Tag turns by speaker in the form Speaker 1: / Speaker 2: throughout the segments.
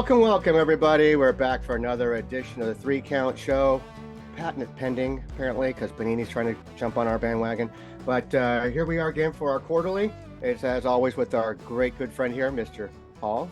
Speaker 1: Welcome, everybody. We're back for another edition of the Three Count Show. Patent is pending, apparently, because Panini's trying to jump on our bandwagon. But here we are again for our quarterly. It's, as always, with our great good friend here, Mr. Paul,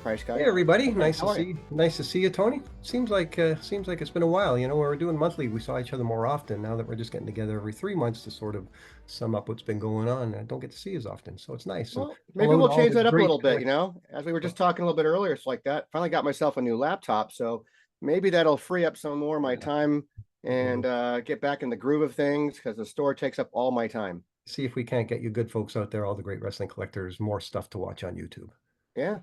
Speaker 1: Price Guy.
Speaker 2: Hey everybody,
Speaker 1: Okay,
Speaker 2: nice to see you, Tony. Seems like it's been a while. You know, we were doing monthly. We saw each other more often. Now that we're just getting together every 3 months to sort of sum up what's been going on, I don't get to see you as often, so it's nice. And
Speaker 1: Well, maybe
Speaker 2: hello
Speaker 1: we'll
Speaker 2: to all
Speaker 1: change
Speaker 2: the
Speaker 1: that up a
Speaker 2: great
Speaker 1: little bit, as we were just talking a little bit earlier. It's like that. Finally got myself a new laptop, so maybe that'll free up some more of my time and get back in the groove of things, because the store takes up all my time.
Speaker 2: See if we can't get you good folks out there, all the great wrestling collectors, more stuff to watch on YouTube.
Speaker 1: Yeah,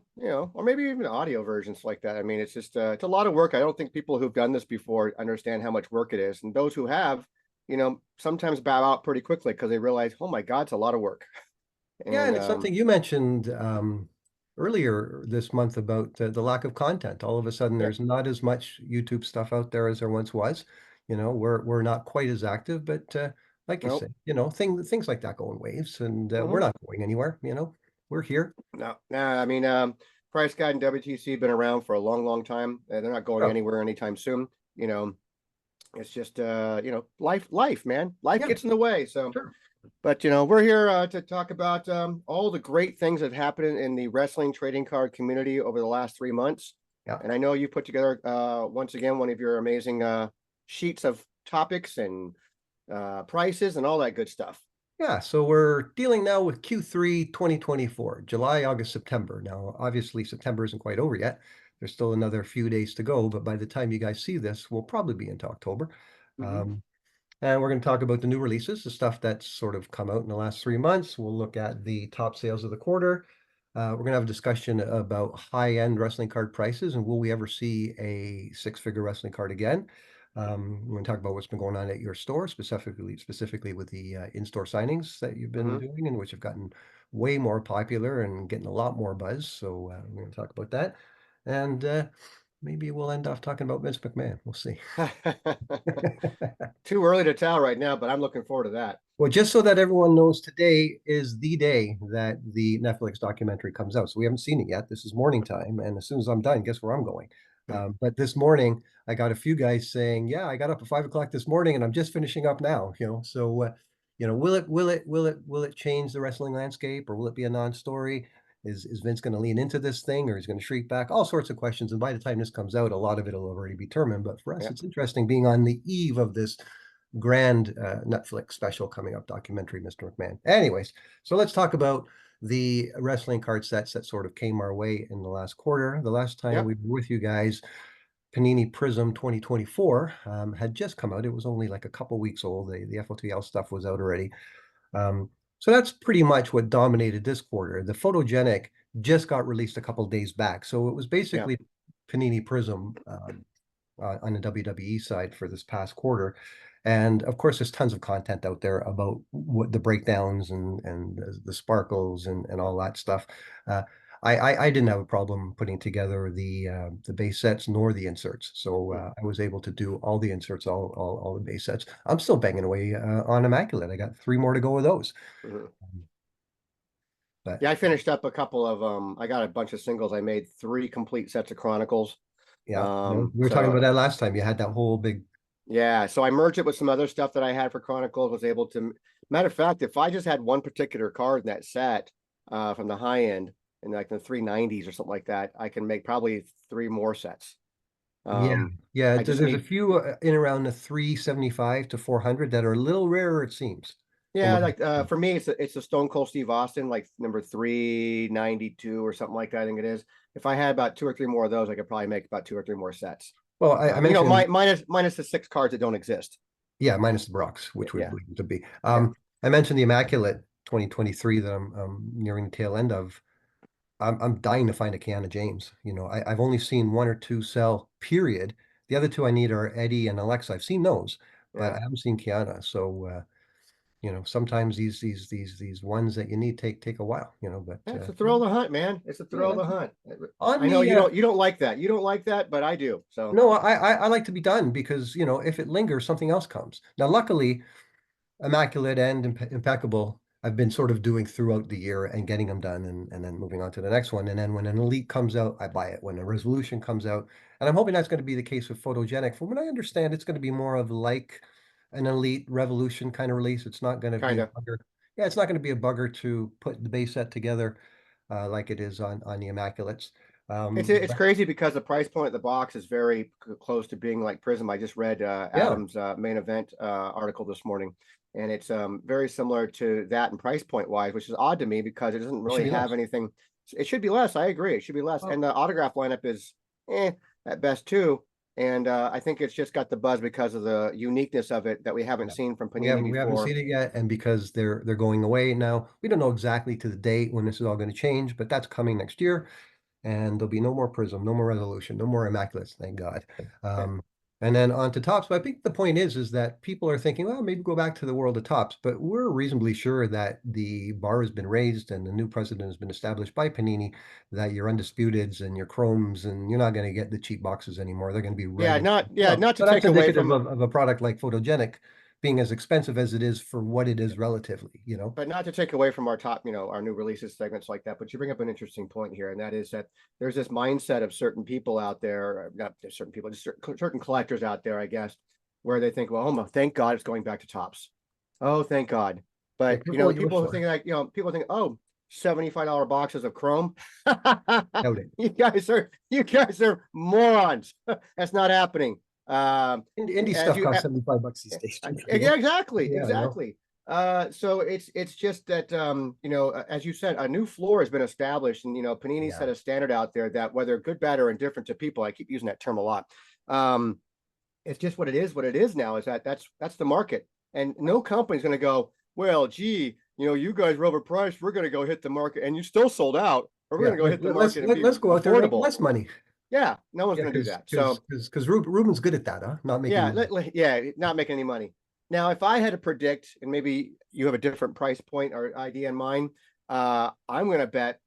Speaker 1: or maybe even audio versions like that. I mean, it's just it's a lot of work. I don't think people who've done this before understand how much work it is, and those who have, sometimes bow out pretty quickly because they realize, oh my God, it's a lot of work.
Speaker 2: Yeah, and
Speaker 1: And
Speaker 2: it's something you mentioned earlier this month about the lack of content. All of a sudden,
Speaker 1: yeah,
Speaker 2: there's not as much YouTube stuff out there as there once was. You know, we're not quite as active, but like you
Speaker 1: nope.
Speaker 2: say, things like that go in waves, and we're
Speaker 1: Hmm.
Speaker 2: not going anywhere. You know, we're here.
Speaker 1: No. I mean, Price Guide and WTC been around for a long, long time. They're not going
Speaker 2: Oh,
Speaker 1: anywhere anytime soon. It's just life, man. Life
Speaker 2: yeah,
Speaker 1: gets in the way. So,
Speaker 2: sure.
Speaker 1: but we're here to talk about all the great things that happened in the wrestling trading card community over the last 3 months.
Speaker 2: Yeah.
Speaker 1: And I know you put together once again one of your amazing sheets of topics and prices and all that good stuff.
Speaker 2: Yeah, so we're dealing now with Q3 2024, July, August, September. Now, obviously, September isn't quite over yet. There's still another few days to go, but by the time you guys see this, we'll probably be into October.
Speaker 1: Mm-hmm.
Speaker 2: And we're going to talk about the new releases, the stuff that's sort of come out in the last 3 months. We'll look at the top sales of the quarter. We're going to have a discussion about high-end wrestling card prices and will we ever see a six-figure wrestling card again? We're going to talk about what's been going on at your store, specifically with the in-store signings that you've been
Speaker 1: Mm-hmm.
Speaker 2: doing and which have gotten way more popular and getting a lot more buzz. So we're going to talk about that. And maybe we'll end off talking about Vince McMahon. We'll see.
Speaker 1: Too early to tell right now, but I'm looking forward to that.
Speaker 2: Well, just so that everyone knows, today is the day that the Netflix documentary comes out. So we haven't seen it yet. This is morning time. And as soon as I'm done, guess where I'm going? But this morning, I got a few guys saying, yeah, I got up at 5 o'clock this morning and I'm just finishing up now, So, will it change the wrestling landscape or will it be a non-story? Is Vince going to lean into this thing or is going to shrink back? All sorts of questions. And by the time this comes out, a lot of it will already be determined. But for us,
Speaker 1: Yeah.
Speaker 2: it's interesting being on the eve of this grand Netflix special coming up, documentary, Mr. McMahon. Anyways, so let's talk about the wrestling card sets that sort of came our way in the last quarter. The last time
Speaker 1: Yep.
Speaker 2: we were with you guys, Panini Prizm 2024 had just come out. It was only like a couple weeks old. The FOTL stuff was out already. So that's pretty much what dominated this quarter. The Photogenic just got released a couple days back. So it was basically Panini Prizm on the WWE side for this past quarter. And of course, there's tons of content out there about what the breakdowns and the sparkles and all that stuff. I didn't have a problem putting together the base sets nor the inserts, so I was able to do all the inserts, all the base sets. I'm still banging away on Immaculate. I got 3 more to go with those.
Speaker 1: Mhm.
Speaker 2: But
Speaker 1: Yeah, I finished up a couple of I got a bunch of singles. I made 3 complete sets of Chronicles.
Speaker 2: yeah, we were talking about
Speaker 1: So
Speaker 2: that last time. You had that whole big.
Speaker 1: yeah, so I merged it with some other stuff that I had for Chronicles, was able to, matter of fact, if I just had one particular card in that set from the high end in like the 390s or something like that, I can make probably 3 more sets.
Speaker 2: Yeah, yeah.
Speaker 1: I just
Speaker 2: There's a
Speaker 1: need,
Speaker 2: few in around the 375 to 400 that are a little rarer, it seems. From
Speaker 1: yeah, like for me it's a Stone Cold Steve Austin, like number 392 or something like that, I think it is. If I had about 2 or 3 more of those, I could probably make about 2 or 3 more sets.
Speaker 2: Well, I mentioned,
Speaker 1: Minus the 6 cards that don't exist.
Speaker 2: yeah, minus the Brooks, which would
Speaker 1: Yeah,
Speaker 2: lead to be.
Speaker 1: yeah.
Speaker 2: I mentioned the Immaculate 2023 that I'm nearing the tail end of. I'm dying to find a Kiana James. I've only seen 1 or 2 sell, period. The other 2 I need are Eddie and Alexa. I've seen those, but
Speaker 1: Yeah.
Speaker 2: I haven't seen Kiana. So sometimes these ones that you need take a while. But
Speaker 1: It's a thrill of the hunt, man. It's a
Speaker 2: yeah,
Speaker 1: thrill of the
Speaker 2: that's
Speaker 1: hunt.
Speaker 2: on
Speaker 1: I know
Speaker 2: the.
Speaker 1: you don't like that. You don't like that, but I do. So
Speaker 2: No, I like to be done because if it lingers, something else comes. Now, luckily, Immaculate and Impeccable I've been sort of doing throughout the year and getting them done and then moving on to the next one. And then when an Elite comes out, I buy it. When a Resolution comes out, and I'm hoping that's going to be the case with Photogenic. From what I understand, it's going to be more of like an Elite Revolution kind of release. It's not going to be
Speaker 1: Kind
Speaker 2: a
Speaker 1: of.
Speaker 2: bugger. Yeah, it's not going to be a bugger to put the base set together like it is on the Immaculates.
Speaker 1: It's
Speaker 2: But
Speaker 1: crazy because the price point of the box is very close to being like Prizm. I just read
Speaker 2: yeah,
Speaker 1: Adam's main event article this morning, and it's very similar to that in price point wise, which is odd to me because it doesn't
Speaker 2: it should
Speaker 1: really
Speaker 2: be
Speaker 1: have
Speaker 2: less.
Speaker 1: anything. It should be less. I agree. It should be less, and
Speaker 2: Well,
Speaker 1: the autograph lineup is at best too. And I think it's just got the buzz because of the uniqueness of it that we haven't
Speaker 2: yeah.
Speaker 1: seen from
Speaker 2: We
Speaker 1: Panini
Speaker 2: haven't
Speaker 1: before.
Speaker 2: seen it yet, and because they're going away now, we don't know exactly to the date when this is all going to change, but that's coming next year. And there'll be no more Prizm, no more Resolution, no more Immaculates, thank God.
Speaker 1: Yeah.
Speaker 2: And then on to Tops. But I think the point is that people are thinking, well, maybe go back to the world of Tops. But we're reasonably sure that the bar has been raised and the new president has been established by Panini, that your Undisputeds and your Chromes, and you're not going to get the cheap boxes anymore. They're going to be right in. So
Speaker 1: Not to
Speaker 2: that's
Speaker 1: take away
Speaker 2: indicative
Speaker 1: from
Speaker 2: of a product like Photogenic being as expensive as it is for what it is relatively.
Speaker 1: but not to take away from our top, our new releases segments like that. But you bring up an interesting point here, and that is that there's this mindset of certain people out there, not certain people, just certain collectors out there, I guess, where they think, well, oh, thank God it's going back to tops. Oh, thank God.
Speaker 2: Yeah,
Speaker 1: But
Speaker 2: careful what you wish
Speaker 1: people who
Speaker 2: for.
Speaker 1: think like, people think, oh, $75 boxes of Chrome.
Speaker 2: Doubt it.
Speaker 1: You guys are morons. That's not happening.
Speaker 2: Indie
Speaker 1: As
Speaker 2: stuff
Speaker 1: you
Speaker 2: costs $75 these days too.
Speaker 1: Yeah, exactly,
Speaker 2: Yeah.
Speaker 1: exactly. So it's just that as you said, a new floor has been established, and Panini
Speaker 2: Yeah.
Speaker 1: set a standard out there that whether good, bad, or indifferent to people, I keep using that term a lot. Um, it's just what it is. What it is now is that's the market, and no company's going to go, well, gee, you guys are overpriced. We're going to go hit the market, and you still sold out, or we're
Speaker 2: Yeah.
Speaker 1: going to go hit the market and be
Speaker 2: Let's go out there and make
Speaker 1: affordable.
Speaker 2: less money.
Speaker 1: Yeah, no one's
Speaker 2: Yeah,
Speaker 1: going to do that. So
Speaker 2: because Ruben's good at that, huh? Not making
Speaker 1: yeah,
Speaker 2: money.
Speaker 1: not making any money. Now, if I had to predict, and maybe you have a different price point or idea in mind, I'm going to bet,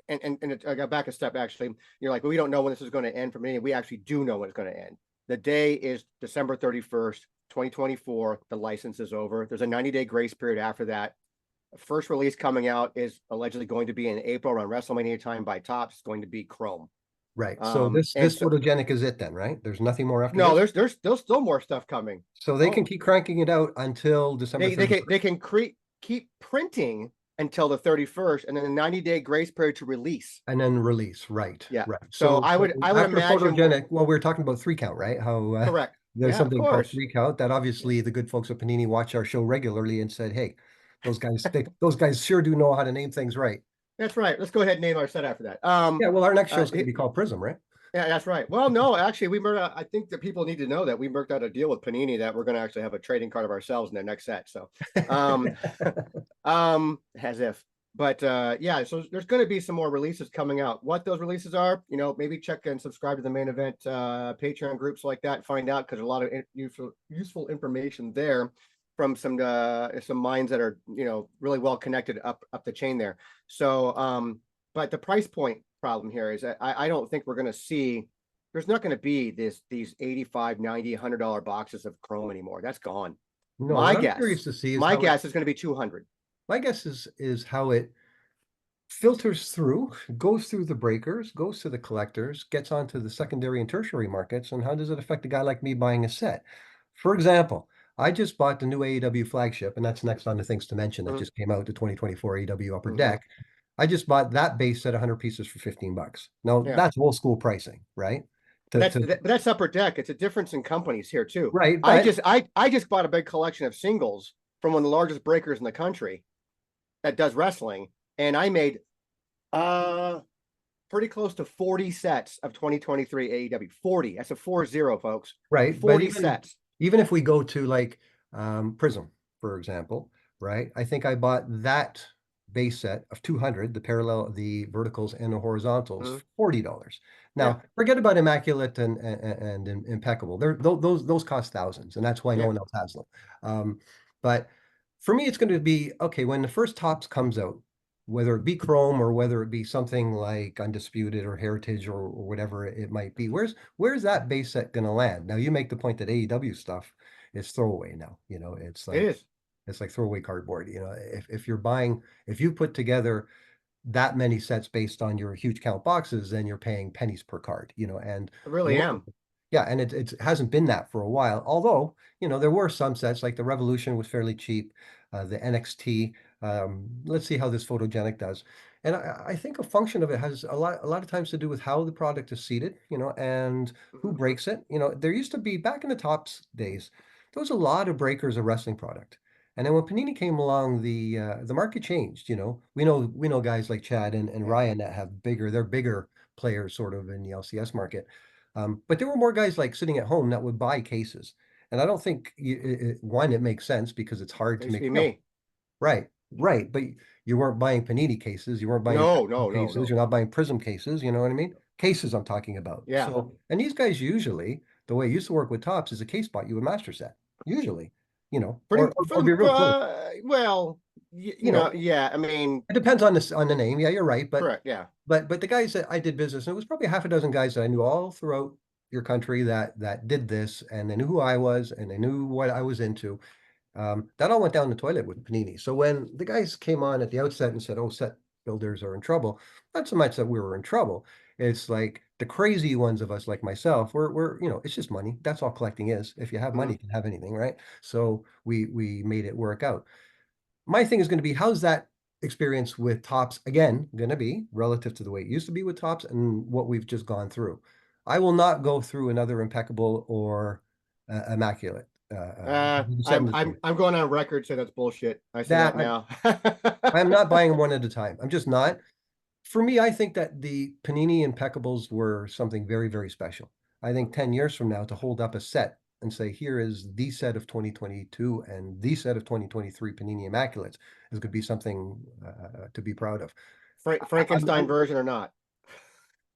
Speaker 1: and I got back a step. Actually, you're like, well, we don't know when this is going to end for me. We actually do know when it's going to end. The day is December 31st, 2024. The license is over. There's a 90-day grace period after that. First release coming out is allegedly going to be in April around WrestleMania time by Topps. It's going to be Chrome.
Speaker 2: Right. So
Speaker 1: And
Speaker 2: this
Speaker 1: so
Speaker 2: photogenic is it then, right? There's nothing more after
Speaker 1: no,
Speaker 2: this.
Speaker 1: there's still more stuff coming.
Speaker 2: So they can
Speaker 1: Oh,
Speaker 2: keep cranking it out until December
Speaker 1: they can
Speaker 2: 31st
Speaker 1: keep printing until the 31st, and then a 90-day grace period to release.
Speaker 2: and then release. Right.
Speaker 1: Yeah.
Speaker 2: Right.
Speaker 1: So
Speaker 2: So
Speaker 1: I would
Speaker 2: after
Speaker 1: imagine
Speaker 2: photogenic, well, we were talking about 3 count, right? How
Speaker 1: correct.
Speaker 2: there's
Speaker 1: Yeah, of
Speaker 2: something called
Speaker 1: course.
Speaker 2: 3 count that obviously the good folks at Panini watch our show regularly and said, hey, those guys sure do know how to name things right.
Speaker 1: That's right. Let's go ahead and name our set after that.
Speaker 2: Yeah, well, our next show is going to be called Prizm, right?
Speaker 1: Yeah, that's right. Well, no, actually, I think that people need to know that we worked out a deal with Panini that we're going to actually have a trading card of ourselves in their next set. So, um, as if. But yeah, so there's going to be some more releases coming out. What those releases are, maybe check and subscribe to the main event Patreon groups like that. Find out, because a lot of useful information there from some minds that are really well connected up the chain there. So, but the price point problem here is that I don't think we're going to see. There's not going to be these 85, 90, $100 boxes of Chrome anymore. That's gone.
Speaker 2: No,
Speaker 1: My
Speaker 2: what I'm curious
Speaker 1: guess,
Speaker 2: to see is
Speaker 1: my
Speaker 2: how it
Speaker 1: guess is going to be 200.
Speaker 2: my guess is how it filters through, goes through the breakers, goes to the collectors, gets onto the secondary and tertiary markets, and how does it affect a guy like me buying a set? For example, I just bought the new AEW flagship, and that's next on the things to mention that
Speaker 1: Mhm,
Speaker 2: just came out, the 2024 AEW Upper
Speaker 1: mhm.
Speaker 2: Deck. I just bought that base set 100 pieces for $15. Now
Speaker 1: Yeah,
Speaker 2: that's old school pricing, right?
Speaker 1: but that's Upper Deck. It's a difference in companies here too.
Speaker 2: Right,
Speaker 1: I
Speaker 2: but
Speaker 1: just I just bought a big collection of singles from one of the largest breakers in the country that does wrestling, and I made uh pretty close to 40 sets of 2023 AEW. 40. That's a 40, folks.
Speaker 2: right, but
Speaker 1: 40 sets.
Speaker 2: even if we go to like Prizm, for example, right? I think I bought that base set of 200, the parallel, the verticals and the horizontals,
Speaker 1: Mhm.
Speaker 2: $40.
Speaker 1: Yeah,
Speaker 2: Now, forget about immaculate and impeccable. Those cost thousands, and that's why no
Speaker 1: yeah.
Speaker 2: one else has them. But for me, it's going to be okay when the first Tops comes out, whether it be Chrome or whether it be something like Undisputed or Heritage or whatever it might be. Where's that base set going to land? Now, you make the point that AEW stuff is throwaway now. It's
Speaker 1: It
Speaker 2: like
Speaker 1: is.
Speaker 2: It's like throwaway cardboard. You know, if you're buying, if you put together that many sets based on your huge count boxes, then you're paying pennies per card, you know, and
Speaker 1: I really
Speaker 2: most,
Speaker 1: am.
Speaker 2: yeah, and it hasn't been that for a while. Although, you know, there were some sets like the Revolution was fairly cheap, the NXT. Let's see how this photogenic does. And I think a function of it has a lot of times to do with how the product is seated, you know, and who
Speaker 1: Mhm.
Speaker 2: breaks it. You know, there used to be back in the Tops days, there was a lot of breakers of wrestling product. And then when Panini came along, the market changed. You know, we know guys like Chad and
Speaker 1: Yeah.
Speaker 2: Ryan that have they're bigger players sort of in the LCS market. But there were more guys like sitting at home that would buy cases. And I don't think one, it makes sense because it's hard
Speaker 1: That
Speaker 2: to
Speaker 1: used to
Speaker 2: make,
Speaker 1: be
Speaker 2: no,
Speaker 1: me.
Speaker 2: right, right. But you weren't buying Panini cases, you weren't buying
Speaker 1: No,
Speaker 2: Pinfall
Speaker 1: no, no,
Speaker 2: cases,
Speaker 1: no.
Speaker 2: you're not buying Prizm cases, you know what I mean? Cases I'm talking about.
Speaker 1: Yeah.
Speaker 2: So, and these guys usually, the way it used to work with Tops is a case bought you a master set, usually, you know,
Speaker 1: Pretty
Speaker 2: or be real close.
Speaker 1: well,
Speaker 2: You
Speaker 1: no,
Speaker 2: know,
Speaker 1: yeah. I mean,
Speaker 2: it depends on this on the name. Yeah, you're right. But
Speaker 1: correct. Yeah.
Speaker 2: but the guys that I did business, and it was probably half a dozen guys that I knew all throughout your country that did this, and they knew who I was, and they knew what I was into. That all went down the toilet with Panini. So when the guys came on at the outset and said, "Oh, set builders are in trouble," not so much that we were in trouble. It's like the crazy ones of us, like myself, we're you know, it's just money. That's all collecting is. If you have money,
Speaker 1: Mhm.
Speaker 2: you can have anything, right? So we made it work out. My thing is going to be, how's that experience with Tops again going to be relative to the way it used to be with Tops and what we've just gone through? I will not go through another impeccable or immaculate.
Speaker 1: I'm
Speaker 2: 73.
Speaker 1: I'm going on record saying that's bullshit. I say
Speaker 2: That
Speaker 1: that now.
Speaker 2: I'm not buying them one at a time. I'm just not. For me, I think that the Panini Impeccables were something very, very special. I think 10 years from now, to hold up a set and say, here is the set of 2022 and the set of 2023 Panini Immaculates is going to be something to be proud of.
Speaker 1: Frankenstein version or not?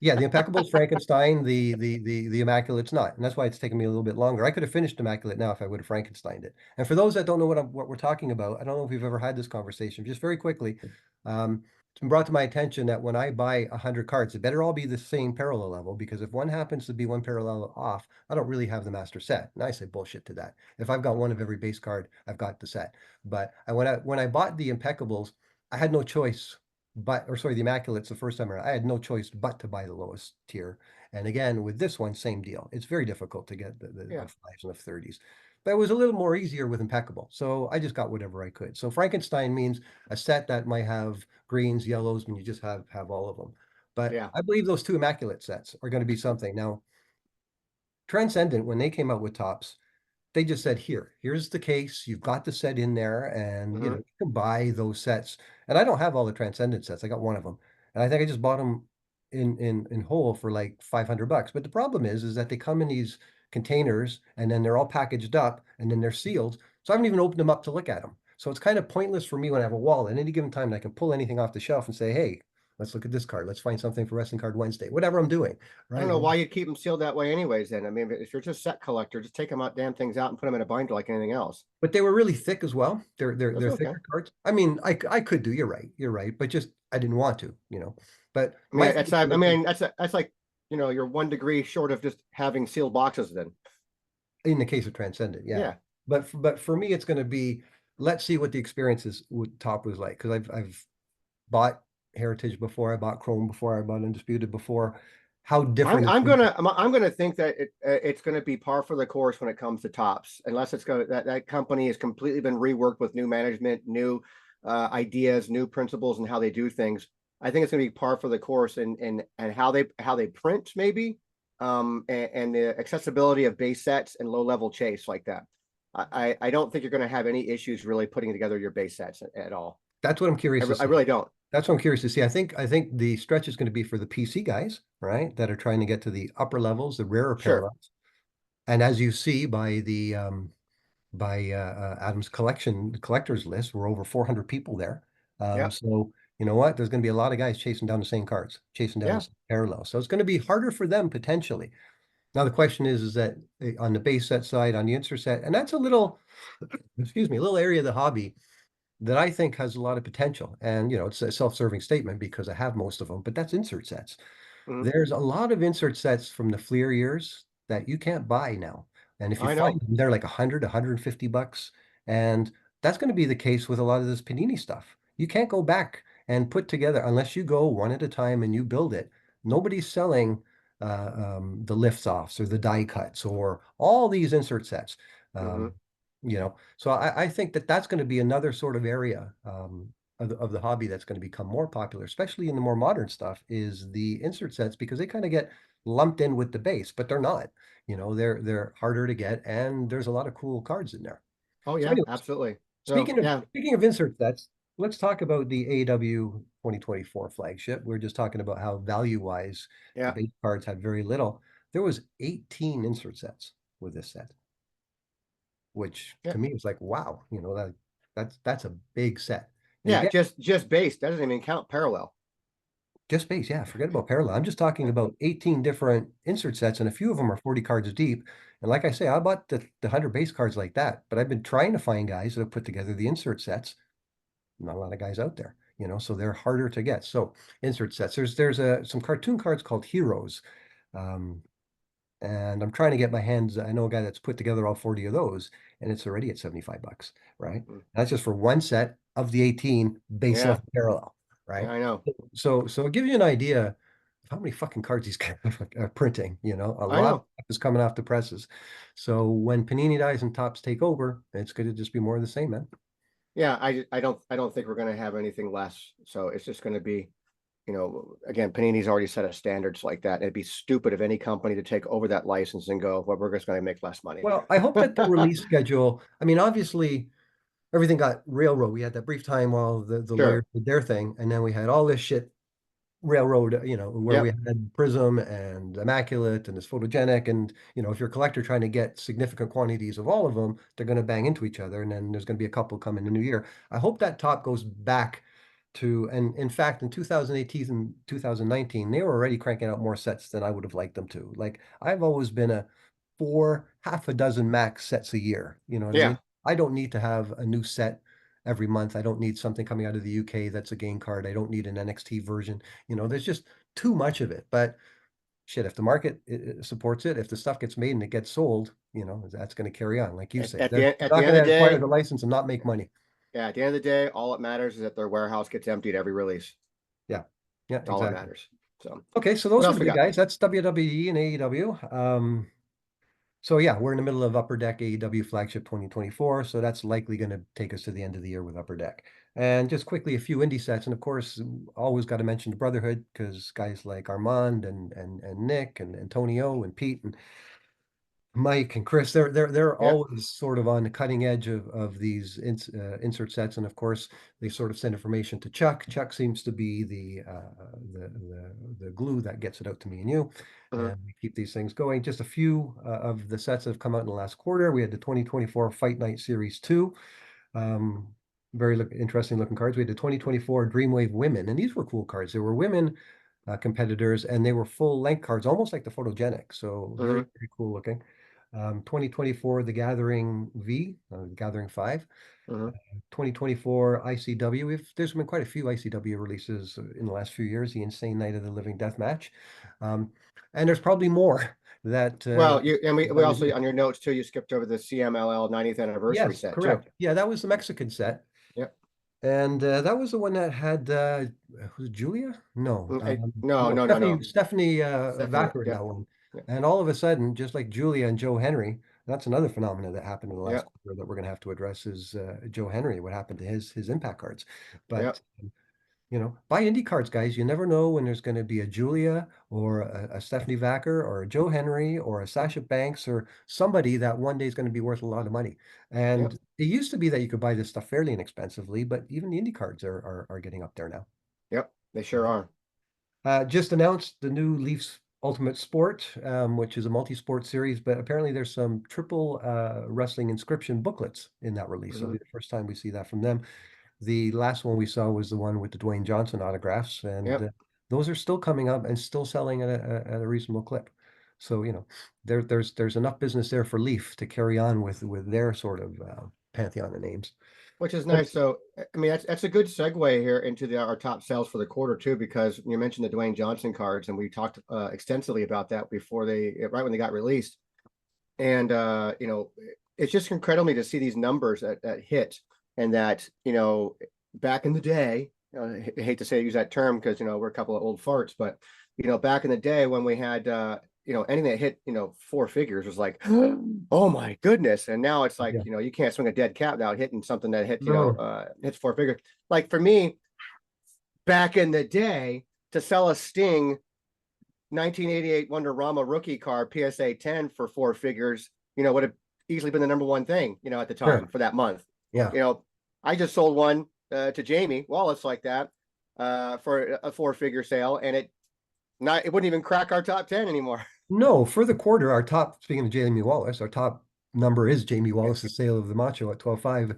Speaker 2: Yeah, the Impeccables, Frankenstein, the Immaculate's not, and that's why it's taken me a little bit longer. I could have finished Immaculate now if I would have Frankensteined it. And for those that don't know what we're talking about, I don't know if we've ever had this conversation. Just very quickly, it's been brought to my attention that when I buy 100 cards, it better all be the same parallel level, because if one happens to be one parallel off, I don't really have the master set. And I say bullshit to that. If I've got one of every base card, I've got the set. But when I bought the Impeccables, I had no choice but, or sorry, the Immaculates the first time around, I had no choice but to buy the lowest tier. And again, with this one, same deal. It's very difficult to get the
Speaker 1: Yeah.
Speaker 2: fives and the 30s. But it was a little more easier with Impeccable. So I just got whatever I could. So Frankenstein means a set that might have greens, yellows, when you just have all of them. But
Speaker 1: Yeah.
Speaker 2: I believe those two Immaculate sets are going to be something. Now, Transcendent, when they came out with Tops, they just said, here's the case. You've got the set in there, and you know,
Speaker 1: Hmm.
Speaker 2: you can buy those sets. And I don't have all the Transcendent sets. I got one of them. And I think I just bought them in whole for like 500 bucks. But the problem is that they come in these containers and then they're all packaged up and then they're sealed. So I haven't even opened them up to look at them. So it's kind of pointless for me when I have a wall at any given time that I can pull anything off the shelf and say, hey, let's look at this card. Let's find something for Wrestling Card Wednesday, whatever I'm doing.
Speaker 1: I don't
Speaker 2: Right.
Speaker 1: know why you'd keep them sealed that way, anyways. Then I mean, if you're just set collector, just take them out, damn things out, and put them in a binder like anything else.
Speaker 2: But they were really thick as well.
Speaker 1: That's
Speaker 2: They're
Speaker 1: okay.
Speaker 2: thicker cards. I mean, I could do. You're right. But just I didn't want to, you know. But
Speaker 1: I
Speaker 2: my
Speaker 1: mean,
Speaker 2: thing
Speaker 1: that's
Speaker 2: is
Speaker 1: I
Speaker 2: gonna be
Speaker 1: mean that's like you're 1 degree short of just having sealed boxes. Then
Speaker 2: in the case of Transcendent, yeah.
Speaker 1: yeah.
Speaker 2: But for me, it's going to be, let's see what the experiences with Top was like, because I've bought Heritage before, I bought Chrome before, I bought Undisputed before. How
Speaker 1: I'm
Speaker 2: different it's
Speaker 1: I'm
Speaker 2: going to
Speaker 1: gonna
Speaker 2: be.
Speaker 1: I'm gonna think that it's gonna be par for the course when it comes to Tops, unless it's going that company has completely been reworked with new management, new ideas, new principles, and how they do things. I think it's gonna be par for the course, and how they print maybe, and the accessibility of base sets and low level chase like that. I don't think you're gonna have any issues really putting together your base sets at all.
Speaker 2: That's what I'm curious to
Speaker 1: I
Speaker 2: see.
Speaker 1: really don't.
Speaker 2: That's what I'm curious to see. I think the stretch is going to be for the PC guys, right? That are trying to get to the upper levels, the rarer
Speaker 1: Sure.
Speaker 2: parallels. And as you see by Adam's collectors list, we're over 400 people there.
Speaker 1: Yeah.
Speaker 2: So you know what? There's going to be a lot of guys chasing down the same cards, chasing down the
Speaker 1: Yeah.
Speaker 2: same parallels. So it's going to be harder for them potentially. Now the question is that on the base set side, on the insert set, and that's a little, excuse me, a little area of the hobby that I think has a lot of potential. And you know, it's a self-serving statement because I have most of them, but that's insert sets.
Speaker 1: Mhm.
Speaker 2: There's a lot of insert sets from the Fleer years that you can't buy now. And if you
Speaker 1: I
Speaker 2: find
Speaker 1: know.
Speaker 2: them, they're like 100, 150 bucks. And that's going to be the case with a lot of this Panini stuff. You can't go back and put together unless you go one at a time and you build it. Nobody's selling the lifts offs or the die cuts or all these insert sets.
Speaker 1: Hmm.
Speaker 2: So I think that that's going to be another sort of area of the hobby that's going to become more popular, especially in the more modern stuff, is the insert sets because they kind of get lumped in with the base, but they're not. They're harder to get, and there's a lot of cool cards in there.
Speaker 1: Oh
Speaker 2: So,
Speaker 1: yeah,
Speaker 2: anyways,
Speaker 1: absolutely. So
Speaker 2: speaking of
Speaker 1: yeah,
Speaker 2: speaking of insert sets, let's talk about the AW 2024 flagship. We're just talking about how value-wise the
Speaker 1: yeah,
Speaker 2: base cards had very little. There was 18 insert sets with this set, which
Speaker 1: yeah,
Speaker 2: to me is like, wow, that's a big set. And
Speaker 1: yeah.
Speaker 2: again,
Speaker 1: Just base doesn't even count parallel.
Speaker 2: just base, yeah, forget about parallel. I'm just talking about 18 different insert sets, and a few of them are 40 cards deep. And like I say, I bought the 100 base cards like that, but I've been trying to find guys that have put together the insert sets. Not a lot of guys out there, so they're harder to get. So insert sets. There's some cartoon cards called Heroes. Um, and I'm trying to get my hands. I know a guy that's put together all 40 of those, and it's already at $75, right?
Speaker 1: Mm.
Speaker 2: That's just for one set of the 18 base
Speaker 1: Yeah,
Speaker 2: level parallel,
Speaker 1: yeah,
Speaker 2: right?
Speaker 1: I know.
Speaker 2: So it gives you an idea of how many fucking cards these guys are printing, a
Speaker 1: I
Speaker 2: lot of
Speaker 1: know.
Speaker 2: stuff is coming off the presses. So when Panini dies and Tops take over, it's going to just be more of the same, man.
Speaker 1: Yeah, I don't think we're going to have anything less. So it's just going to be, again, Panini's already set a standards like that. It'd be stupid of any company to take over that license and go, well, we're just going to make less money.
Speaker 2: Well, I hope that the release schedule, I mean, obviously everything got railroad. We had that brief time while the lawyers
Speaker 1: Sure.
Speaker 2: did their thing, and then we had all this shit railroad, where we
Speaker 1: Yep.
Speaker 2: had Prizm and Immaculate and this photogenic, and if you're a collector trying to get significant quantities of all of them, they're going to bang into each other, and then there's going to be a couple coming in the new year. I hope that top goes back to, and in fact, in 2018 and 2019, they were already cranking out more sets than I would have liked them to. Like, I've always been a four, half a dozen max sets a year. You know what I
Speaker 1: Yeah.
Speaker 2: mean? I don't need to have a new set every month. I don't need something coming out of the UK that's a game card. I don't need an NXT version. There's just too much of it. But shit, if the market supports it, if the stuff gets made and it gets sold, that's going to carry on. Like you
Speaker 1: At,
Speaker 2: say,
Speaker 1: at
Speaker 2: they're
Speaker 1: the at the
Speaker 2: not
Speaker 1: end
Speaker 2: going
Speaker 1: of
Speaker 2: to
Speaker 1: the
Speaker 2: acquire
Speaker 1: day,
Speaker 2: the license and not make money.
Speaker 1: yeah, at the end of the day, all that matters is that their warehouse gets emptied every release.
Speaker 2: Yeah. Yeah,
Speaker 1: That's all that
Speaker 2: exactly.
Speaker 1: matters. So
Speaker 2: Okay, so
Speaker 1: what
Speaker 2: those are
Speaker 1: else
Speaker 2: the
Speaker 1: we
Speaker 2: big
Speaker 1: got?
Speaker 2: guys. That's WWE and AEW. So yeah, we're in the middle of Upper Deck AEW Flagship 2024, so that's likely going to take us to the end of the year with Upper Deck. And just quickly, a few indie sets, and of course, always got to mention the Brotherhood because guys like Armand and Nick and Antonio and Pete and Mike and Chris, they're
Speaker 1: Yep.
Speaker 2: always sort of on the cutting edge of these insert sets, and of course, they sort of send information to Chuck. Chuck seems to be the glue that gets it out to me and you,
Speaker 1: Mhm.
Speaker 2: and we keep these things going. Just a few of the sets that have come out in the last quarter. We had the 2024 Fight Night Series 2. Um, very interesting looking cards. We had the 2024 Dreamwave Women, and these were cool cards. There were women competitors, and they were full length cards, almost like the photogenic. So very,
Speaker 1: Mhm.
Speaker 2: very cool looking. 2024, The Gathering V, Gathering 5.
Speaker 1: Mhm.
Speaker 2: 2024 ICW. There's been quite a few ICW releases in the last few years. The Insane Night of the Living Death Match, um, and there's probably more that
Speaker 1: Well, we
Speaker 2: by the
Speaker 1: also
Speaker 2: year.
Speaker 1: on your notes too, you skipped over the CMLL 90th anniversary
Speaker 2: Yes,
Speaker 1: set too.
Speaker 2: correct. Yeah, that was the Mexican set.
Speaker 1: Yep.
Speaker 2: And that was the one that had was it Julia? No,
Speaker 1: No,
Speaker 2: no,
Speaker 1: no, no,
Speaker 2: Stephanie
Speaker 1: no.
Speaker 2: Stephanie
Speaker 1: Stephanie.
Speaker 2: Vacker in
Speaker 1: Yep.
Speaker 2: that one.
Speaker 1: Yep.
Speaker 2: And all of a sudden, just like Julia and Joe Henry, that's another phenomenon that happened in the last
Speaker 1: Yep.
Speaker 2: quarter that we're going to have to address is Joe Henry, what happened to his impact cards. But
Speaker 1: Yep.
Speaker 2: buy indie cards, guys. You never know when there's going to be a Julia or a Stephanie Vacker or a Joe Henry or a Sasha Banks or somebody that one day is going to be worth a lot of money.
Speaker 1: Yep.
Speaker 2: And it used to be that you could buy this stuff fairly inexpensively, but even the indie cards are getting up there now.
Speaker 1: Yep. They sure
Speaker 2: Right.
Speaker 1: are.
Speaker 2: Just announced the new Leafs Ultimate Sport, which is a multi-sport series, but apparently there's some triple wrestling inscription booklets in that release. So it'll
Speaker 1: Hmm.
Speaker 2: be the first time we see that from them. The last one we saw was the one with the Dwayne Johnson autographs, and
Speaker 1: Yep.
Speaker 2: those are still coming up and still selling at a reasonable clip. So, there's enough business there for Leaf to carry on with their sort of pantheon of names.
Speaker 1: Which is nice. So, I mean, that's a good segue here into our top sales for the quarter too, because you mentioned the Dwayne Johnson cards, and we talked extensively about that before right when they got released. And it's just incredible to see these numbers that hit. and that, back in the day, I hate to say use that term because we're a couple of old farts, but back in the day when we had anything that hit four figures was like, oh my goodness. And now it's like,
Speaker 2: Yeah.
Speaker 1: you can't swing a dead cat without hitting something that hits,
Speaker 2: No.
Speaker 1: hits four figures. Like for me, back in the day, to sell a Sting 1988 Wonderama rookie card PSA 10 for four figures, would have easily been the number one thing, at the time
Speaker 2: Sure.
Speaker 1: for that month.
Speaker 2: Yeah.
Speaker 1: I just sold one to Jamie Wallace like that for a four-figure sale, and it wouldn't even crack our top 10 anymore.
Speaker 2: No, for the quarter, our top, speaking of Jamie Wallace, our top number is Jamie Wallace's sale of the Macho at 12.5.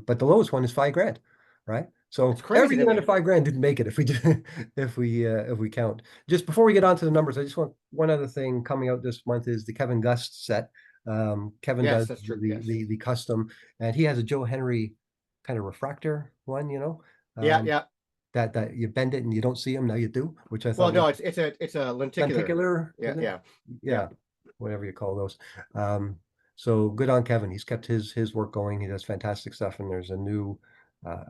Speaker 2: But the lowest one is 5 grand, right?
Speaker 1: It's
Speaker 2: So
Speaker 1: crazy to
Speaker 2: everything under
Speaker 1: me.
Speaker 2: 5 grand didn't make it if we do, if we count. Just before we get on to the numbers, I just want one other thing coming out this month is the Kevin Gust set. Kevin
Speaker 1: Yes,
Speaker 2: does
Speaker 1: that's true.
Speaker 2: the,
Speaker 1: Yes.
Speaker 2: the custom, and he has a Joe Henry kind of refractor one,
Speaker 1: Yeah,
Speaker 2: um,
Speaker 1: yeah.
Speaker 2: that you bend it and you don't see him, now you do, which I
Speaker 1: Well,
Speaker 2: thought
Speaker 1: no,
Speaker 2: was
Speaker 1: it's a lenticular.
Speaker 2: lenticular,
Speaker 1: Yeah,
Speaker 2: is it?
Speaker 1: yeah, yeah.
Speaker 2: Yeah, whatever you call those. Um, so good on Kevin. He's kept his work going. He does fantastic stuff, and there's a new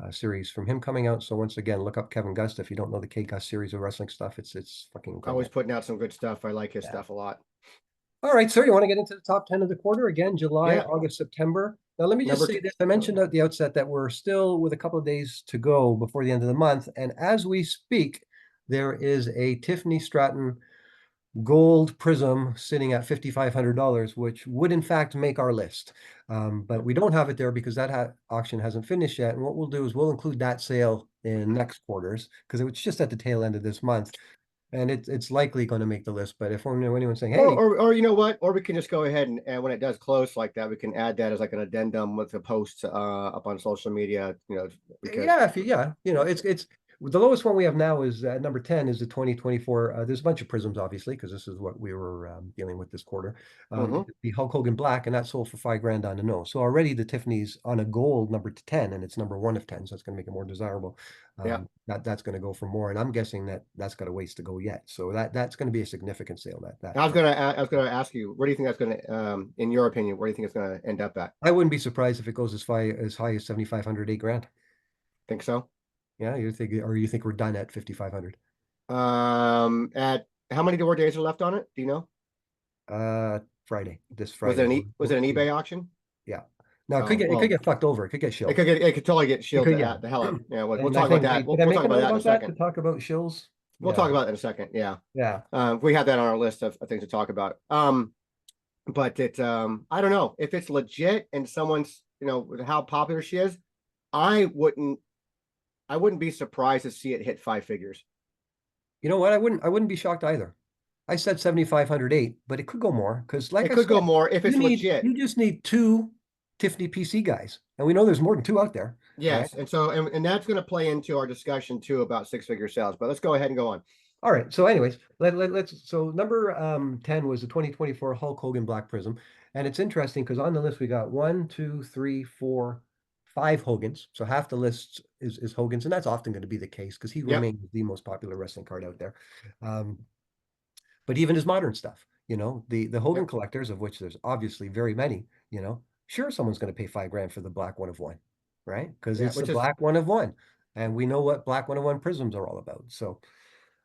Speaker 2: series from him coming out. So once again, look up Kevin Gust if you don't know the K Gust series of wrestling stuff. It's fucking
Speaker 1: Always
Speaker 2: incredible.
Speaker 1: putting out some good stuff. I like his
Speaker 2: Yeah.
Speaker 1: stuff a lot.
Speaker 2: All right, sir. You want to get into the top 10 of the quarter again? July,
Speaker 1: Yeah.
Speaker 2: August, September. Now let me just
Speaker 1: Number
Speaker 2: say
Speaker 1: two.
Speaker 2: this. I mentioned at the outset that we're still with a couple of days to go before the end of the month, and as we speak, there is a Tiffany Stratton gold Prizm sitting at $5,500, which would in fact make our list. But we don't have it there because that auction hasn't finished yet. And what we'll do is we'll include that sale in next quarters because it was just at the tail end of this month. And it's likely going to make the list. But if anyone's saying,
Speaker 1: Or,
Speaker 2: hey,
Speaker 1: or you know what? Or we can just go ahead and when it does close like that, we can add that as like an addendum with the posts up on social media. Because
Speaker 2: yeah, it's the lowest one we have now is number 10 is the 2024. There's a bunch of Prisms, obviously, because this is what we were dealing with this quarter.
Speaker 1: mhm,
Speaker 2: The Hulk Hogan Black, and that sold for 5 grand on the nose. So already the Tiffany's on a gold number to 10, and it's number 1 of 10, so it's going to make it more desirable.
Speaker 1: yeah.
Speaker 2: That's going to go for more, and I'm guessing that's got a ways to go yet. So that's going to be a significant sale.
Speaker 1: I was gonna ask you, where do you think that's gonna, in your opinion, where do you think it's gonna end up at?
Speaker 2: I wouldn't be surprised if it goes as high as 7,500, 8 grand.
Speaker 1: Think so?
Speaker 2: Yeah, you think we're done at 5,500?
Speaker 1: At how many more days are left on it? Do you know?
Speaker 2: Friday, this
Speaker 1: Was it
Speaker 2: Friday.
Speaker 1: was it an eBay auction?
Speaker 2: Yeah. Now
Speaker 1: Oh
Speaker 2: it could
Speaker 1: well,
Speaker 2: get fucked over. It could get shilled.
Speaker 1: it could totally get
Speaker 2: It
Speaker 1: shielded
Speaker 2: could, yeah.
Speaker 1: the hell out. Yeah, we'll
Speaker 2: And I
Speaker 1: talk about
Speaker 2: think,
Speaker 1: that.
Speaker 2: wait, did I
Speaker 1: We'll
Speaker 2: make
Speaker 1: talk
Speaker 2: a
Speaker 1: about
Speaker 2: note
Speaker 1: that in a
Speaker 2: about that to
Speaker 1: second.
Speaker 2: talk about shills?
Speaker 1: We'll talk
Speaker 2: Yeah.
Speaker 1: about it in a second. Yeah.
Speaker 2: Yeah.
Speaker 1: We have that on our list of things to talk about. But I don't know if it's legit and someone's, with how popular she is. I wouldn't I wouldn't be surprised to see it hit five figures.
Speaker 2: You know what? I wouldn't be shocked either. I said 7,508, but it could go more because, like
Speaker 1: It
Speaker 2: I
Speaker 1: could
Speaker 2: said,
Speaker 1: go more if it's legit.
Speaker 2: you just need two Tiffany PC guys, and we know there's more than two out there, right?
Speaker 1: Yes, and so and that's going to play into our discussion too about six-figure sales. But let's go ahead and go on.
Speaker 2: All right. So, anyways, let's. So, number 10 was the 2024 Hulk Hogan Black Prism, and it's interesting because on the list we got one, two, three, four, five Hogans. So half the list is Hogans, and that's often going to be the case because he
Speaker 1: Yep.
Speaker 2: remains the most popular wrestling card out there. Um, but even his modern stuff, the Hogan
Speaker 1: Yep.
Speaker 2: collectors, of which there's obviously very many, sure someone's going to pay 5 grand for the black one of one, right? Because
Speaker 1: Yeah.
Speaker 2: it's the black one of one, and we know what black one of one prisms are all about. So.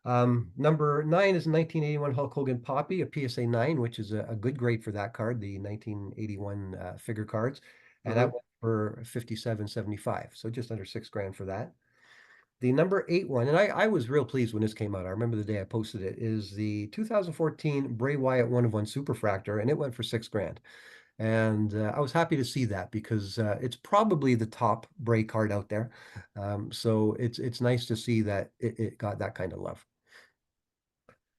Speaker 2: Number 9 is 1981 Hulk Hogan Poppy, a PSA 9, which is a good grade for that card, the 1981 figure cards. And that
Speaker 1: Mm-hmm.
Speaker 2: went for 57.75. So just under 6 grand for that. The number 8 one, and I was real pleased when this came out. I remember the day I posted it, is the 2014 Bray Wyatt 1 of 1 Superfractor, and it went for 6 grand. And I was happy to see that because it's probably the top Bray card out there. So it's nice to see that it got that kind of love.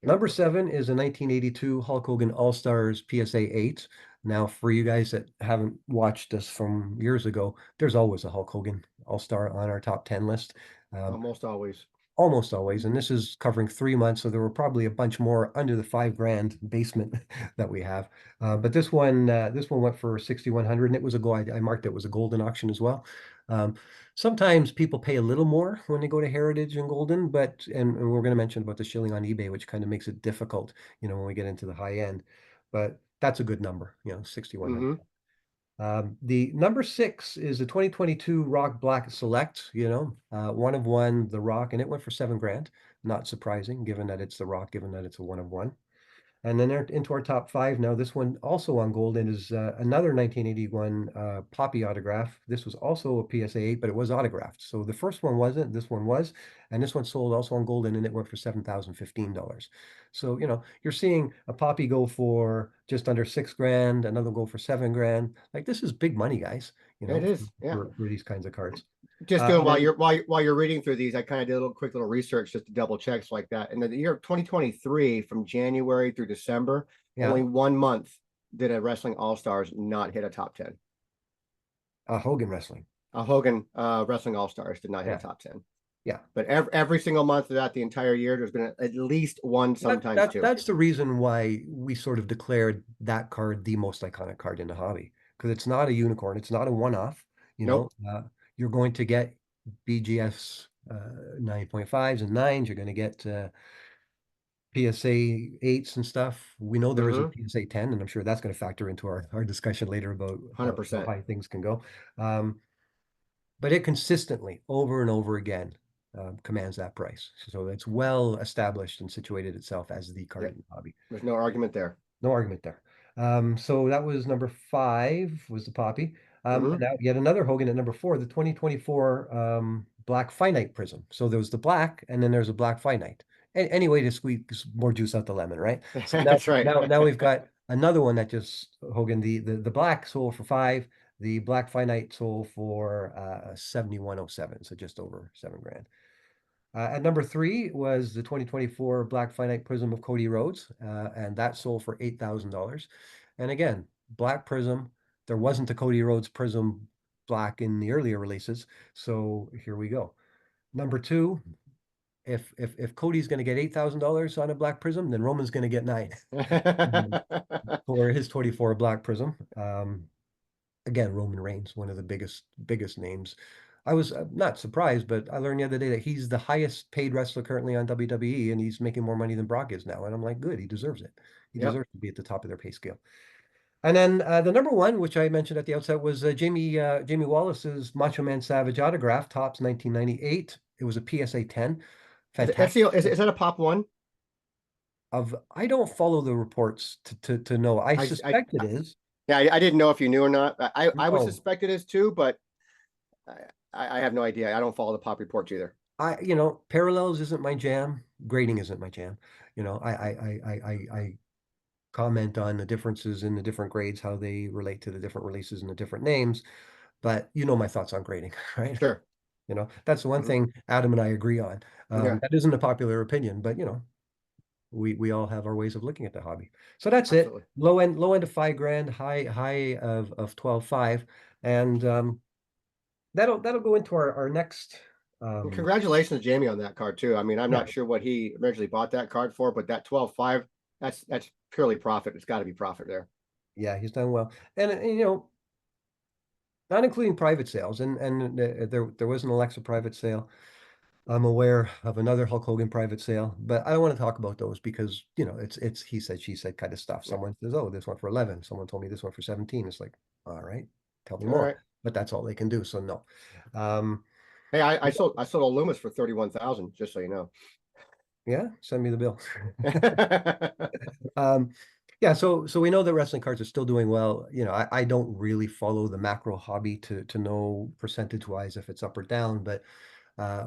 Speaker 1: Yep.
Speaker 2: Number 7 is a 1982 Hulk Hogan All-Stars PSA 8. Now, for you guys that haven't watched us from years ago, there's always a Hulk Hogan All-Star on our top 10 list. Um,
Speaker 1: Almost always.
Speaker 2: almost always. And this is covering 3 months, so there were probably a bunch more under the 5 grand basement that we have. But this one went for 6,100, and it was a gold. I marked it was a golden auction as well. Um, Sometimes people pay a little more when they go to Heritage and Golden, but and we're going to mention about the shilling on eBay, which kind of makes it difficult, when we get into the high end. But that's a good number, 6,100.
Speaker 1: Mm-hmm.
Speaker 2: The number 6 is the 2022 Rock Black Select, one of one, the Rock, and it went for 7 grand. Not surprising, given that it's the Rock, given that it's a one of one. And then into our top 5 now. This one also on gold and is another 1981 Poppy autograph. This was also a PSA 8, but it was autographed. So the first one wasn't, this one was. And this one sold also on gold and it went for $7,015. So, you're seeing a Poppy go for just under 6 grand, another go for 7 grand. Like, this is big money, guys,
Speaker 1: It is, yeah.
Speaker 2: for these kinds of cards.
Speaker 1: Just doing
Speaker 2: And then,
Speaker 1: while you're reading through these, I kind of did a little quick little research just to double checks like that. And the year of 2023, from January through December,
Speaker 2: yeah,
Speaker 1: only 1 month did a Wrestling All Stars not hit a top 10.
Speaker 2: Hogan Wrestling.
Speaker 1: Hogan Wrestling All Stars did not hit
Speaker 2: Yeah.
Speaker 1: a top 10.
Speaker 2: Yeah.
Speaker 1: But every single month of that, the entire year, there's been at least one, sometimes two.
Speaker 2: That's the reason why we sort of declared that card the most iconic card in the hobby, because it's not a unicorn, it's not a one-off.
Speaker 1: Nope.
Speaker 2: You're going to get BGS 9.5s and 9s. You're going to get PSA 8s and stuff. We know there is a PSA 10, and I'm sure that's going to factor into our discussion later about how
Speaker 1: 100%.
Speaker 2: high things can go. But it consistently, over and over again, commands that price. So it's well established and situated itself as the card in the hobby.
Speaker 1: There's no argument there.
Speaker 2: No argument there. So that was number 5, was the Poppy. And now yet another Hogan at number 4, the 2024 Black Finite Prism. So there was the black, and then there's a Black Finite. Any way to squeeze more juice out the lemon, right? So
Speaker 1: That's right.
Speaker 2: Now we've got another one that just Hogan, the black sold for 5, the Black Finite sold for 7107, so just over 7 grand. At number 3 was the 2024 Black Finite Prism of Cody Rhodes, and that sold for $8,000. And again, Black Prism, there wasn't a Cody Rhodes Prism Black in the earlier releases, so here we go. Number 2, if Cody's going to get $8,000 on a Black Prism, then Roman's going to get 9 for his 24 Black Prism. Again, Roman Reigns, one of the biggest names. I was not surprised, but I learned the other day that he's the highest paid wrestler currently on WWE, and he's making more money than Brock is now. And I'm like, good, he deserves it. He deserves to be at the top of their pay scale. And then the number 1, which I mentioned at the outset, was Jamie Wallace's Macho Man Savage autograph, Topps 1998. It was a PSA 10. Fantastic.
Speaker 1: Is that a pop one?
Speaker 2: I don't follow the reports to know. I suspect it is.
Speaker 1: Yeah, I didn't know if you knew or not. I would
Speaker 2: No.
Speaker 1: suspect it is too, but I have no idea. I don't follow the pop reports either.
Speaker 2: Parallels isn't my jam. Grading isn't my jam. I comment on the differences in the different grades, how they relate to the different releases and the different names. But my thoughts on grading, right?
Speaker 1: Sure.
Speaker 2: That's the one thing Adam and I agree on. That isn't a popular opinion, but we all have our ways of looking at the hobby. So that's
Speaker 1: Absolutely.
Speaker 2: it. Low end of 5 grand, high of 12.5, and that'll go into our next.
Speaker 1: Congratulations, Jamie, on that card too. I mean, I'm not sure what he originally bought that card for, but that 12.5, that's purely profit. It's got to be profit there.
Speaker 2: Yeah, he's done well, and not including private sales, and there was an Alexa private sale. I'm aware of another Hulk Hogan private sale, but I don't want to talk about those because it's he said, she said kind of stuff. Someone says, "Oh, this one for 11." Someone told me this one for 17. It's like, all right, tell me more. Right. But that's all they can do. So no.
Speaker 1: Hey, I sold a Loomis for 31,000, just so you know.
Speaker 2: Yeah, send me the bill. Yeah, so we know that wrestling cards are still doing well. I don't really follow the macro hobby to know percentage wise if it's up or down, but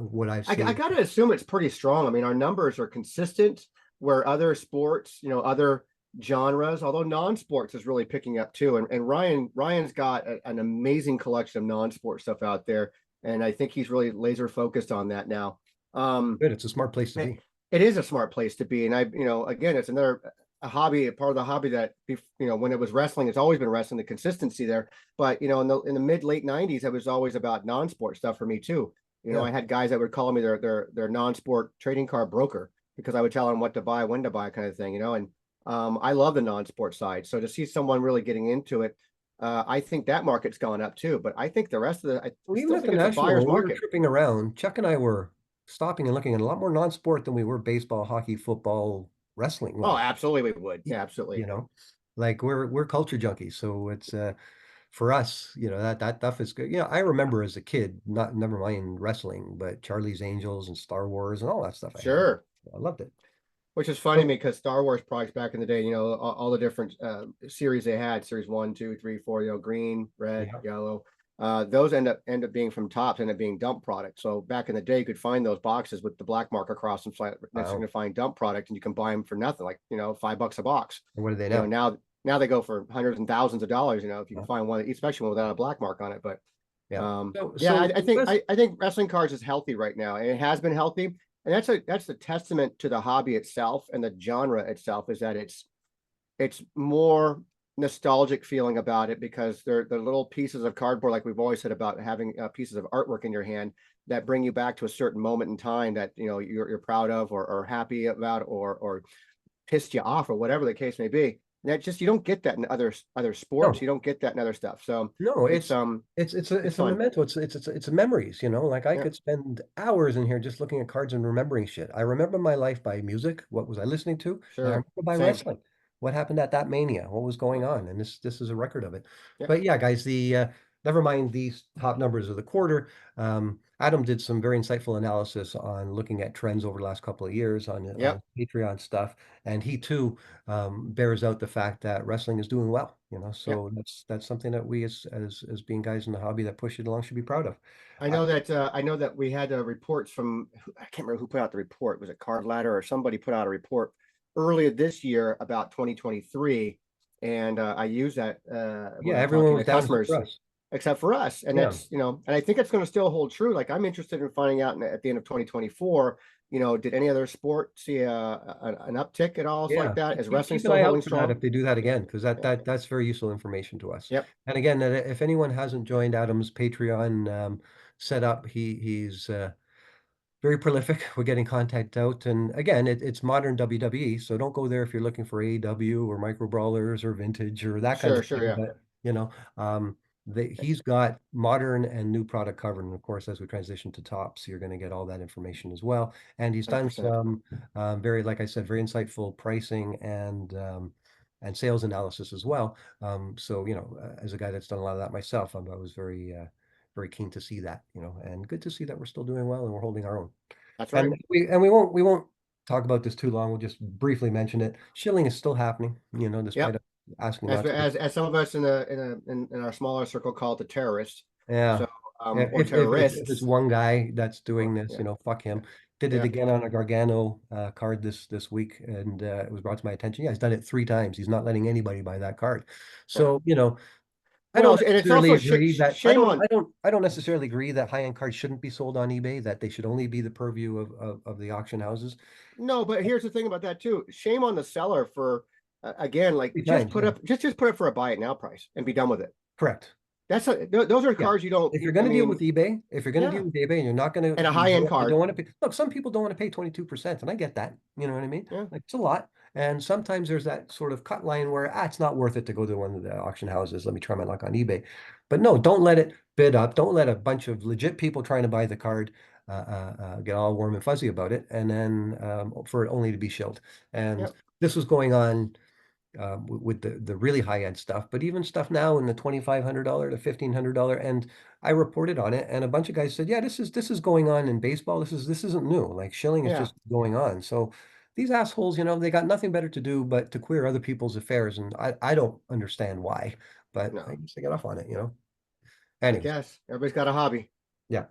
Speaker 2: what I've seen,
Speaker 1: I gotta assume it's pretty strong. I mean, our numbers are consistent where other sports, other genres, although non-sports is really picking up too. And Ryan's got an amazing collection of non-sport stuff out there, and I think he's really laser focused on that now.
Speaker 2: Good, it's a smart place to be.
Speaker 1: It is a smart place to be, and again, it's another a hobby, a part of the hobby that when it was wrestling, it's always been wrestling, the consistency there. But in the mid late 90s, it was always about non-sport stuff for me too. I had guys that would call me their non-sport trading card broker because I would tell them what to buy, when to buy, kind of thing. And I love the non-sport side. So to see someone really getting into it, I think that market's gone up too. But I think the rest of
Speaker 2: even at the national, when we were tripping around, Chuck and I were stopping and looking at a lot more non-sport than we were baseball, hockey, football, wrestling.
Speaker 1: Oh, absolutely, we would. Yeah, absolutely.
Speaker 2: Like we're culture junkies, so it's for us, that stuff is good. I remember as a kid, never mind wrestling, but Charlie's Angels and Star Wars and all that stuff I had.
Speaker 1: Sure.
Speaker 2: I loved it.
Speaker 1: Which is funny to
Speaker 2: So,
Speaker 1: me because Star Wars products back in the day, all the different series they had, series 1, 2, 3, 4, green, red,
Speaker 2: yeah.
Speaker 1: yellow. Those end up being from Tops, end up being dump products. So back in the day, you could find those boxes with the black mark across them, so next you're
Speaker 2: Wow.
Speaker 1: gonna find dump product, and you can buy them for nothing, like $5 a box.
Speaker 2: And what are they now?
Speaker 1: Now they go for hundreds and thousands of dollars. If you can
Speaker 2: Uh,
Speaker 1: find one, especially one without a black mark on it. But
Speaker 2: yeah.
Speaker 1: yeah,
Speaker 2: So
Speaker 1: I think wrestling cards is healthy right now, and it has been healthy, and that's a testament to the hobby itself and the genre itself, is that it's more nostalgic feeling about it, because they're little pieces of cardboard, like we've always said about having pieces of artwork in your hand that bring you back to a certain moment in time that you're proud of, or happy about, or pissed you off, or whatever the case may be. That just, you don't get that in other sports.
Speaker 2: no,
Speaker 1: You don't get that in other stuff. So
Speaker 2: no,
Speaker 1: it's it's
Speaker 2: it's a
Speaker 1: fun.
Speaker 2: memento. It's a memories, like I
Speaker 1: Yeah,
Speaker 2: could spend hours in here just looking at cards and remembering shit. I remember my life by music. What was I listening to? And I
Speaker 1: sure.
Speaker 2: remember by
Speaker 1: Same.
Speaker 2: wrestling. What happened at that Mania? What was going on? And this is a record of it.
Speaker 1: Yeah.
Speaker 2: But yeah, guys, the never mind these top numbers of the quarter. Adam did some very insightful analysis on looking at trends over the last couple of years on
Speaker 1: Yep.
Speaker 2: Patreon stuff, and he too bears out the fact that wrestling is doing well.
Speaker 1: Yep.
Speaker 2: So that's something that we as being guys in the hobby that push it along should be proud of. Uh,
Speaker 1: I know that we had reports from, I can't remember who put out the report. Was it Card Ladder or somebody put out a report earlier this year about 2023, and I use that
Speaker 2: yeah,
Speaker 1: when I'm
Speaker 2: everyone
Speaker 1: talking
Speaker 2: was
Speaker 1: to
Speaker 2: down except for
Speaker 1: customers,
Speaker 2: us.
Speaker 1: except for us. And
Speaker 2: Yeah,
Speaker 1: that's, and I think it's going to still hold true. Like, I'm interested in finding out at the end of 2024, did any other sport see an uptick at all, like
Speaker 2: yeah.
Speaker 1: that?
Speaker 2: Keep,
Speaker 1: Is
Speaker 2: keep,
Speaker 1: wrestling
Speaker 2: keep an
Speaker 1: still
Speaker 2: eye
Speaker 1: holding
Speaker 2: out for that
Speaker 1: strong?
Speaker 2: if they do that
Speaker 1: Yeah.
Speaker 2: again, because that
Speaker 1: Yeah.
Speaker 2: that that's very useful information to us.
Speaker 1: Yep.
Speaker 2: And again, if anyone hasn't joined Adam's Patreon setup, he's very prolific. We're getting content out. And again, it's modern WWE. So don't go there if you're looking for AEW or micro brawlers or vintage or that kind
Speaker 1: Sure.
Speaker 2: of
Speaker 1: Sure.
Speaker 2: thing.
Speaker 1: Yeah.
Speaker 2: But, he's got modern and new product covered. And of course, as we transition to tops, you're going to get all that information as well. And he's done
Speaker 1: 100%.
Speaker 2: some very, like I said, very insightful pricing and sales analysis as well. So, as a guy that's done a lot of that myself, I was very keen to see that, and good to see that we're still doing well and we're holding our own.
Speaker 1: That's right.
Speaker 2: And we won't talk about this too long. We'll just briefly mention it. Shilling is still happening, despite
Speaker 1: Yep.
Speaker 2: us asking
Speaker 1: As
Speaker 2: not to.
Speaker 1: as some of us in our smaller circle call it the terrorists.
Speaker 2: Yeah.
Speaker 1: So or
Speaker 2: If it's
Speaker 1: terrorists.
Speaker 2: one guy that's doing
Speaker 1: Or
Speaker 2: this,
Speaker 1: yeah,
Speaker 2: fuck
Speaker 1: yeah,
Speaker 2: him. Did it
Speaker 1: yeah,
Speaker 2: again on a Gargano card this week, and it was brought to my attention. Yeah, he's done it 3 times. He's not letting anybody buy that card.
Speaker 1: yeah.
Speaker 2: So, I
Speaker 1: Well,
Speaker 2: don't
Speaker 1: and it's
Speaker 2: necessarily
Speaker 1: also
Speaker 2: agree that
Speaker 1: shame on.
Speaker 2: I don't necessarily agree that high-end cards shouldn't be sold on eBay, that they should only be the purview of the auction houses.
Speaker 1: No, but here's the thing about that too. Shame on the seller for again, like,
Speaker 2: Three times, yeah.
Speaker 1: just put up for a buy it now price and be done with it.
Speaker 2: Correct.
Speaker 1: Those are
Speaker 2: Yeah.
Speaker 1: cards you don't.
Speaker 2: If you're
Speaker 1: I
Speaker 2: going to deal
Speaker 1: mean,
Speaker 2: with eBay,
Speaker 1: yeah,
Speaker 2: and you're not going to,
Speaker 1: and a high end
Speaker 2: you
Speaker 1: card.
Speaker 2: don't want to pay. Look, some people don't want to pay 22%, and I get that. You know what I mean?
Speaker 1: Yeah,
Speaker 2: Like, it's a lot. And sometimes there's that sort of cut line where it's not worth it to go to one of the auction houses. Let me try my luck on eBay. But no, don't let it bid up. Don't let a bunch of legit people trying to buy the card get all warm and fuzzy about it, and then for it only to be shilled. And
Speaker 1: yep,
Speaker 2: this was going on with the really high end stuff, but even stuff now in the $2,500 to $1,500. And I reported on it, and a bunch of guys said, "Yeah, this is going on in baseball. This isn't new. Like, shilling is
Speaker 1: yeah,
Speaker 2: just going on." So these assholes, they got nothing better to do but to queer other people's affairs, and I don't understand why, but I
Speaker 1: no,
Speaker 2: guess they get off on it.
Speaker 1: I
Speaker 2: Anyways,
Speaker 1: guess everybody's got a hobby.
Speaker 2: yeah.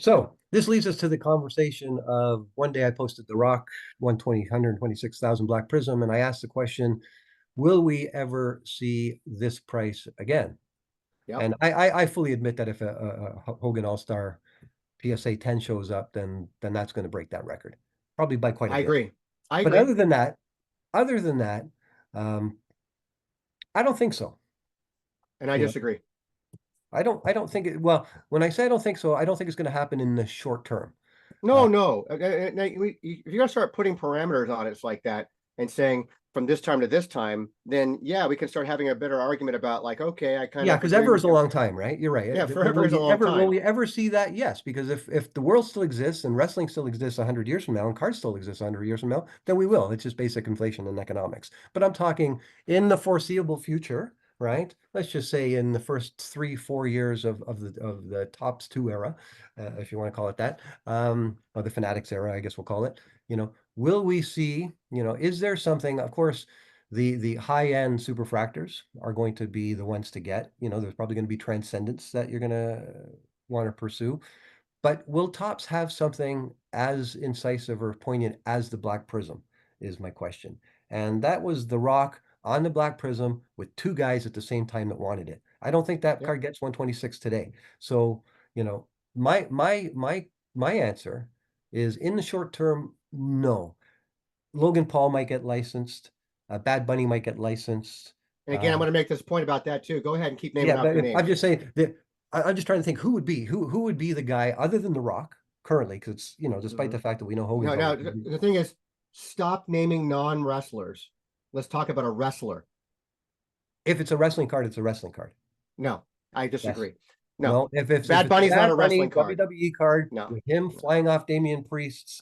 Speaker 2: So this leads us to the conversation of one day I posted the Rock 126,000 Black Prism, and I asked the question, will we ever see this price again?
Speaker 1: Yep,
Speaker 2: And I fully admit that if a Hogan All-Star PSA 10 shows up, then that's going to break that record, probably by quite a
Speaker 1: I
Speaker 2: bit.
Speaker 1: agree. I
Speaker 2: But
Speaker 1: agree,
Speaker 2: other than that, um, I don't think so.
Speaker 1: and I
Speaker 2: You know,
Speaker 1: disagree.
Speaker 2: I don't think it, well, when I say I don't think so, I don't think it's going to happen in the short term.
Speaker 1: No,
Speaker 2: Uh,
Speaker 1: no. If you're gonna start putting parameters on it like that and saying from this time to this time, then yeah, we can start having a better argument about, like, okay, I kind
Speaker 2: Yeah,
Speaker 1: of
Speaker 2: because
Speaker 1: agree
Speaker 2: ever is
Speaker 1: with
Speaker 2: a
Speaker 1: you.
Speaker 2: long time, right? You're right.
Speaker 1: Yeah, forever is a long
Speaker 2: Will
Speaker 1: time.
Speaker 2: you ever see that? Yes, because if the world still exists and wrestling still exists 100 years from now and cards still exist 100 years from now, then we will. It's just basic inflation and economics. But I'm talking in the foreseeable future. right? Let's just say in the first 3-4 years of the Topps 2 era, if you want to call it that, or the Fanatics era, I guess we'll call it. Will we see, is there something, of course, the high-end superfractors are going to be the ones to get. There's probably going to be Transcendence that you're going to want to pursue. But will Topps have something as incisive or poignant as the Black Prism is my question. And that was the rock on the Black Prism with two guys at the same time that wanted it. I don't think that card gets 126 today. So, my answer is in the short term, no. Logan Paul might get licensed. Bad Bunny might get licensed.
Speaker 1: And again, I'm going to make this point about that too. Go ahead and keep naming
Speaker 2: Yeah,
Speaker 1: off your
Speaker 2: but
Speaker 1: names.
Speaker 2: I'm just saying that I'm just trying to think who would be the guy other than The Rock currently, because it's, despite the fact that we know Hogan's
Speaker 1: No, the thing is, stop naming non-wrestlers. Let's talk about a wrestler.
Speaker 2: If it's a wrestling card, it's a wrestling card.
Speaker 1: No, I disagree.
Speaker 2: Yes.
Speaker 1: No,
Speaker 2: if
Speaker 1: Bad Bunny's not a wrestling
Speaker 2: card,
Speaker 1: card.
Speaker 2: WWE card,
Speaker 1: No,
Speaker 2: with him flying off Damian Priest's.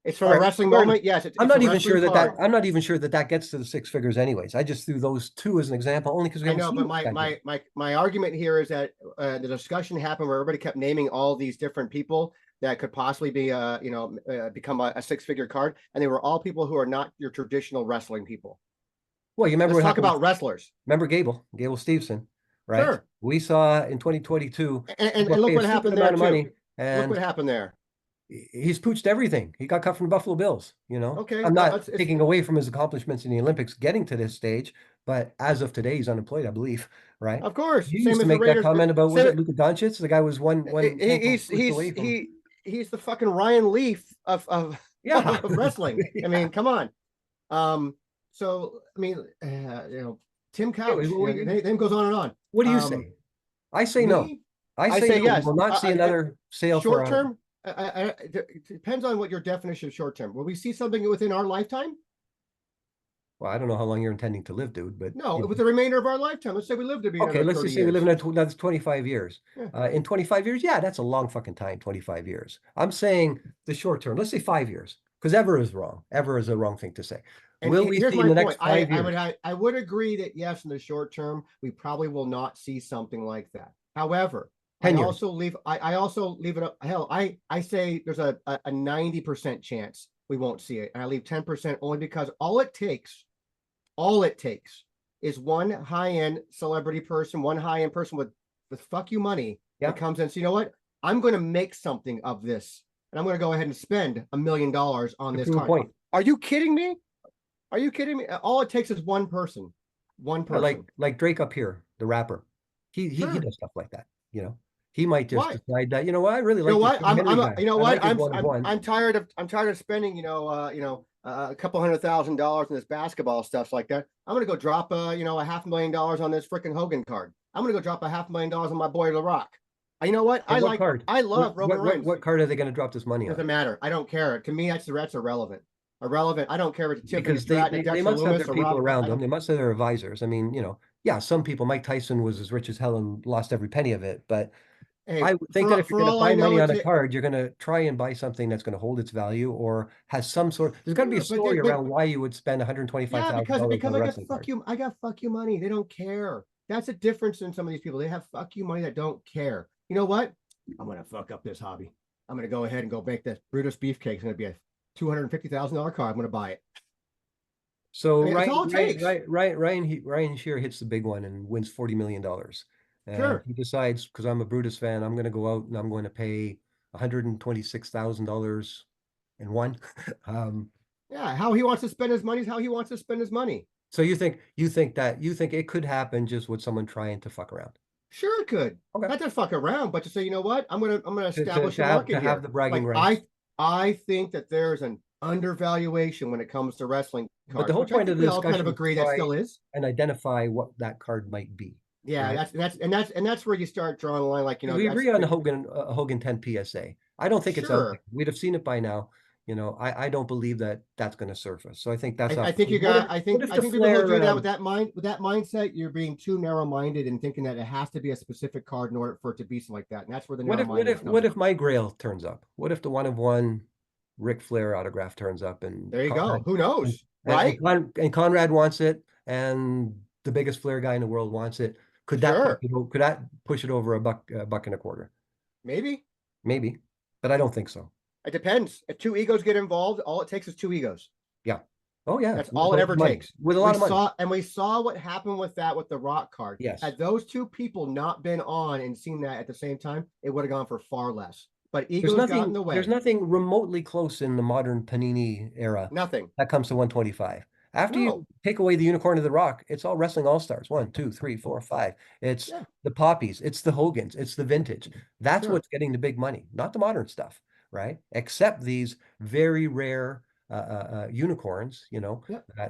Speaker 1: It's from a wrestling moment. Yes,
Speaker 2: I'm not even sure that I'm not even sure that gets to the six figures anyways. I just threw those two as an example only because we haven't seen.
Speaker 1: I know, but my argument here is that the discussion happened where everybody kept naming all these different people that could possibly be become a six-figure card, and they were all people who are not your traditional wrestling people.
Speaker 2: Well, you remember
Speaker 1: Let's talk about wrestlers.
Speaker 2: Remember Gable Steveson, right?
Speaker 1: Sure.
Speaker 2: We saw in 2022,
Speaker 1: and look what happened there too.
Speaker 2: And
Speaker 1: look what happened there.
Speaker 2: He's pooched everything. He got cut from the Buffalo Bills,
Speaker 1: Okay.
Speaker 2: I'm not taking away from his accomplishments in the Olympics getting to this stage, but as of today, he's unemployed, I believe, right?
Speaker 1: Of course.
Speaker 2: You used to make that comment about, was it Luka Doncic? The guy was one
Speaker 1: he's the fucking Ryan Leaf of wrestling. I mean, come on. So I mean, Tim Couch, name goes on and on.
Speaker 2: What do you say? I say no. I say no.
Speaker 1: Yes.
Speaker 2: We will not see another sale
Speaker 1: short term. It depends on what your definition of short term. Will we see something within our lifetime?
Speaker 2: Well, I don't know how long you're intending to live, dude, but
Speaker 1: no, with the remainder of our lifetime. Let's say we live to be
Speaker 2: okay. Let's just say we live in that's 25 years.
Speaker 1: Yeah.
Speaker 2: In 25 years, yeah, that's a long fucking time. 25 years. I'm saying the short term. Let's say 5 years, because ever is wrong. Ever is a wrong thing to say.
Speaker 1: And
Speaker 2: will we see in the next 5
Speaker 1: years? I would agree that yes, in the short term, we probably will not see something like that. However, I also leave it up. Hell, I say there's a 90% chance we won't see it. And I leave 10% only because all it takes is one high-end celebrity person, one high-end person with fuck you money that comes in. So you know what? I'm going to make something of this. And I'm going to go ahead and spend $1 million on this card. Are you kidding me? Are you kidding me? All it takes is one person. One person.
Speaker 2: Like Drake up here, the rapper. He does stuff like that, He might just decide that, I really like
Speaker 1: I'm tired of spending, a couple $100,000 on this basketball stuff like that. I'm gonna go drop $500,000 on this freaking Hogan card. I'm gonna go drop $500,000 on my boy The Rock. You know what? I love Roman Reigns.
Speaker 2: What card are they gonna drop this money on?
Speaker 1: Doesn't matter. I don't care. To me, that's irrelevant. I don't care if it's
Speaker 2: because they must have their people around them. They must have their advisors. I mean, yeah, some people. Mike Tyson was as rich as hell and lost every penny of it. But I would think that if you're going to buy money on a card, you're going to try and buy something that's going to hold its value or has some sort. There's got to be a story around why you would spend $125,000.
Speaker 1: Yeah, because I got fuck you money. They don't care. That's a difference in some of these people. They have fuck you money that don't care. You know what? I'm going to fuck up this hobby. I'm going to go ahead and go make this Brutus beefcake. It's going to be a $250,000 car. I'm going to buy it.
Speaker 2: So Ryan Shearer hits the big one and wins $40 million. And
Speaker 1: sure.
Speaker 2: He decides, because I'm a Brutus fan, I'm going to go out and I'm going to pay $126,000 in one.
Speaker 1: Yeah, how he wants to spend his money is how he wants to spend his money.
Speaker 2: So you think it could happen just with someone trying to fuck around?
Speaker 1: Sure, it could. Okay. Not to fuck around, but to say, you know what, I'm gonna establish a market
Speaker 2: to
Speaker 1: here.
Speaker 2: Have the bragging rights.
Speaker 1: I think that there's an undervaluation when it comes to wrestling cards.
Speaker 2: But the whole point of the discussion,
Speaker 1: kind of agree that still is,
Speaker 2: and identify what that card might be.
Speaker 1: Yeah, right? that's where you start drawing a line. Like,
Speaker 2: we agree on the Hogan 10 PSA. I don't think it's out there. We'd have seen it by now. I don't believe that that's going to surface. So I think that's.
Speaker 1: I think people who do that with that mindset, you're being too narrow-minded and thinking that it has to be a specific card in order for it to be something like that. And that's where the
Speaker 2: what if my Grail turns up? What if the 1/1 Ric Flair autograph turns up? And
Speaker 1: there you go. Who knows,
Speaker 2: right? And Conrad wants it, and the biggest flair guy in the world wants it. Could that
Speaker 1: Sure,
Speaker 2: could that push it over a buck and a quarter?
Speaker 1: maybe.
Speaker 2: Maybe, but I don't think so.
Speaker 1: It depends. If two egos get involved, all it takes is two egos.
Speaker 2: Yeah. Oh yeah,
Speaker 1: That's all it
Speaker 2: with
Speaker 1: ever
Speaker 2: money,
Speaker 1: takes.
Speaker 2: with a
Speaker 1: We
Speaker 2: lot of money.
Speaker 1: saw and we saw what happened with that with the rock card.
Speaker 2: Yes.
Speaker 1: Had those two people not been on and seen that at the same time, it would have gone for far less. But egos got in the
Speaker 2: There's
Speaker 1: way.
Speaker 2: nothing remotely close in the modern Panini era
Speaker 1: Nothing.
Speaker 2: that comes to 125. After
Speaker 1: No.
Speaker 2: you take away the Unicorn of the Rock, it's all Wrestling All-Stars. 1, 2, 3, 4, 5. It's
Speaker 1: Yeah,
Speaker 2: the Poppies, it's the Hogans, it's the vintage. That's
Speaker 1: sure.
Speaker 2: what's getting the big money, not the modern stuff, right? Except these very rare unicorns,
Speaker 1: Yeah.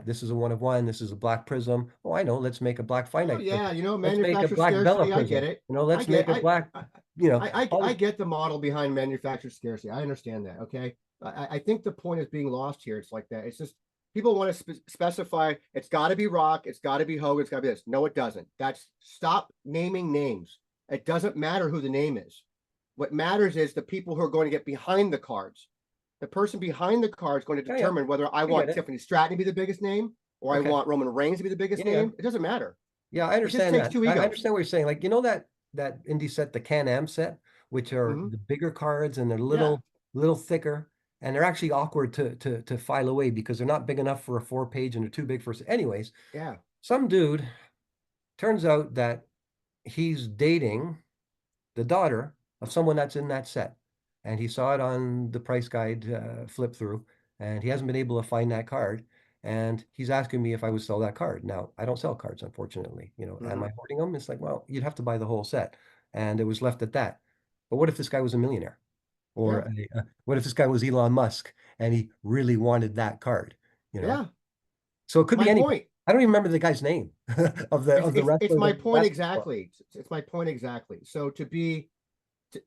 Speaker 2: this is a one of one, this is a black Prizm. Oh, I know, let's make a black
Speaker 1: Oh
Speaker 2: finite
Speaker 1: yeah,
Speaker 2: Prizm.
Speaker 1: you know,
Speaker 2: Let's make a
Speaker 1: manufacturer
Speaker 2: black Vela
Speaker 1: scarcity. I get
Speaker 2: Prizm.
Speaker 1: it.
Speaker 2: Let's make a black, all
Speaker 1: I
Speaker 2: the,
Speaker 1: get the model behind manufacturer scarcity. I understand that. Okay. I think the point is being lost here. It's like that. It's just people want to specify it's got to be Rock, it's got to be Hogan, it's got to be this. No, it doesn't. That's stop naming names. It doesn't matter who the name is. What matters is the people who are going to get behind the cards. The person behind the card is going to
Speaker 2: yeah, yeah,
Speaker 1: determine whether I
Speaker 2: I get
Speaker 1: want
Speaker 2: it.
Speaker 1: Tiffany Stratton to be the biggest name or I
Speaker 2: Okay.
Speaker 1: want Roman Reigns to be the biggest
Speaker 2: Yeah, yeah.
Speaker 1: name. It doesn't matter.
Speaker 2: Yeah, I
Speaker 1: It just
Speaker 2: understand
Speaker 1: takes
Speaker 2: that.
Speaker 1: two
Speaker 2: I
Speaker 1: egos.
Speaker 2: understand what you're saying. Like, that indie set, the Can-Am set, which are
Speaker 1: Mhm.
Speaker 2: the bigger cards and they're
Speaker 1: Yeah.
Speaker 2: little thicker, and they're actually awkward to file away because they're not big enough for a 4-page and they're too big for. Anyways,
Speaker 1: Yeah.
Speaker 2: some dude turns out that he's dating the daughter of someone that's in that set. And he saw it on the price guide flip through, and he hasn't been able to find that card. And he's asking me if I would sell that card. Now, I don't sell cards, unfortunately. Am
Speaker 1: Mhm.
Speaker 2: I hoarding them? It's like, well, you'd have to buy the whole set. And it was left at that. But what if this guy was a millionaire? Or
Speaker 1: Yeah.
Speaker 2: what if this guy was Elon Musk and he really wanted that card? You know,
Speaker 1: Yeah.
Speaker 2: so it could
Speaker 1: My
Speaker 2: be anybody.
Speaker 1: point.
Speaker 2: I don't even remember the guy's name of the
Speaker 1: It's
Speaker 2: wrestler
Speaker 1: my
Speaker 2: that
Speaker 1: point
Speaker 2: asked for.
Speaker 1: exactly. It's my point exactly. So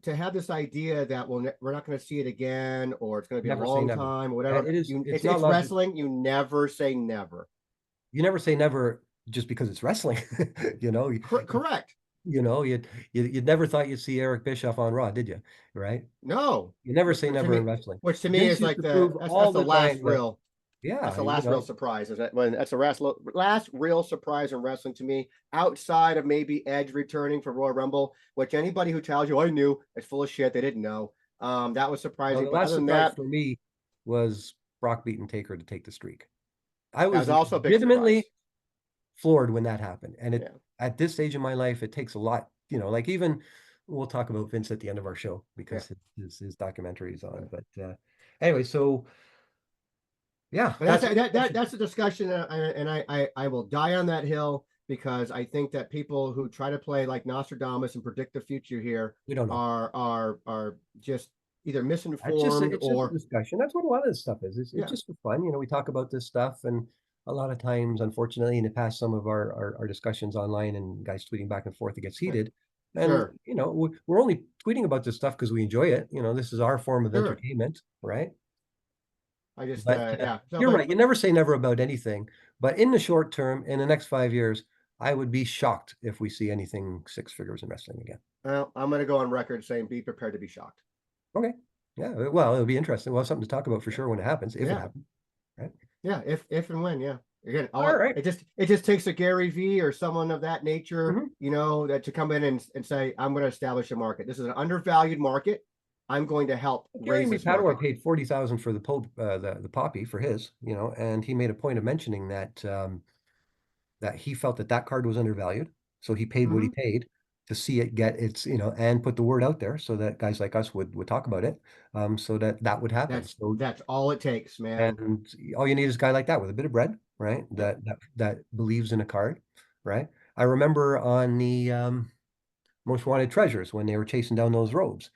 Speaker 1: to have this idea that we're not going to see it again or it's going to be a
Speaker 2: Never say
Speaker 1: long
Speaker 2: never.
Speaker 1: time or
Speaker 2: And
Speaker 1: whatever,
Speaker 2: it's not
Speaker 1: it's
Speaker 2: logic.
Speaker 1: wrestling. You never say never.
Speaker 2: You never say never just because it's wrestling. You know,
Speaker 1: Correct.
Speaker 2: you'd never thought you'd see Eric Bischoff on Raw, did you? Right?
Speaker 1: No.
Speaker 2: You never say
Speaker 1: Which to
Speaker 2: never
Speaker 1: me,
Speaker 2: in wrestling.
Speaker 1: which to me
Speaker 2: Vince
Speaker 1: is
Speaker 2: used
Speaker 1: like
Speaker 2: to prove
Speaker 1: that's
Speaker 2: all
Speaker 1: the
Speaker 2: the
Speaker 1: last
Speaker 2: time that,
Speaker 1: real
Speaker 2: yeah,
Speaker 1: surprise. Is that when that's the last real surprise in wrestling to me, outside of maybe Edge returning for Royal Rumble, which anybody who tells you I knew is full of shit. They didn't know. That was surprising.
Speaker 2: the
Speaker 1: But
Speaker 2: last
Speaker 1: other than
Speaker 2: surprise
Speaker 1: that,
Speaker 2: for me was Brock beating Taker to take the streak. I
Speaker 1: that
Speaker 2: was
Speaker 1: was also a big surprise.
Speaker 2: legitimately floored when that happened. And
Speaker 1: Yeah.
Speaker 2: at this stage in my life, it takes a lot, like even we'll talk about Vince at the end of our show
Speaker 1: Yeah.
Speaker 2: because his documentary is on. But anyway, so yeah,
Speaker 1: But that's a discussion, and I will die on that hill because I think that people who try to play like Nostradamus and predict the future here
Speaker 2: we don't know.
Speaker 1: are just either
Speaker 2: It's just
Speaker 1: misinformed
Speaker 2: a
Speaker 1: or
Speaker 2: discussion. That's what a lot of this stuff is. It's
Speaker 1: yeah,
Speaker 2: just for fun. We talk about this stuff, and a lot of times, unfortunately, in the past, some of our discussions online and guys tweeting back and forth, it gets
Speaker 1: yeah,
Speaker 2: heated. And
Speaker 1: sure.
Speaker 2: we're only tweeting about this stuff because we enjoy it. This is our form of
Speaker 1: Sure.
Speaker 2: entertainment, right?
Speaker 1: I just
Speaker 2: But
Speaker 1: yeah. So
Speaker 2: you're right. You never say never about anything. But in the short term, in the next 5 years, I would be shocked if we see anything six figures in wrestling again.
Speaker 1: well, I'm going to go on record saying be prepared to be shocked.
Speaker 2: Okay. Yeah. Well, it'll be interesting. We'll have something to talk about for
Speaker 1: Yeah.
Speaker 2: sure when it happens, if it
Speaker 1: Yeah.
Speaker 2: happens. Right.
Speaker 1: Yeah. If and when, yeah. Again,
Speaker 2: All right.
Speaker 1: it just takes a Gary V or someone of that nature,
Speaker 2: Mhm.
Speaker 1: that to come in and say, I'm going to establish a market. This is an undervalued market. I'm going to help
Speaker 2: Gary
Speaker 1: raise this
Speaker 2: Padua
Speaker 1: market.
Speaker 2: paid 40,000 for the Pope, the Poppy for his, and he made a point of mentioning that he felt that card was undervalued, so he paid what he
Speaker 1: Mhm.
Speaker 2: paid to see it get its, and put the word out there so that guys like us would talk about it, so that would happen. So,
Speaker 1: That's all it takes, man.
Speaker 2: and all you need is a guy like that with a bit of bread, right?
Speaker 1: Yep.
Speaker 2: That believes in a card, right? I remember on the Most Wanted Treasures when they were chasing down those robes.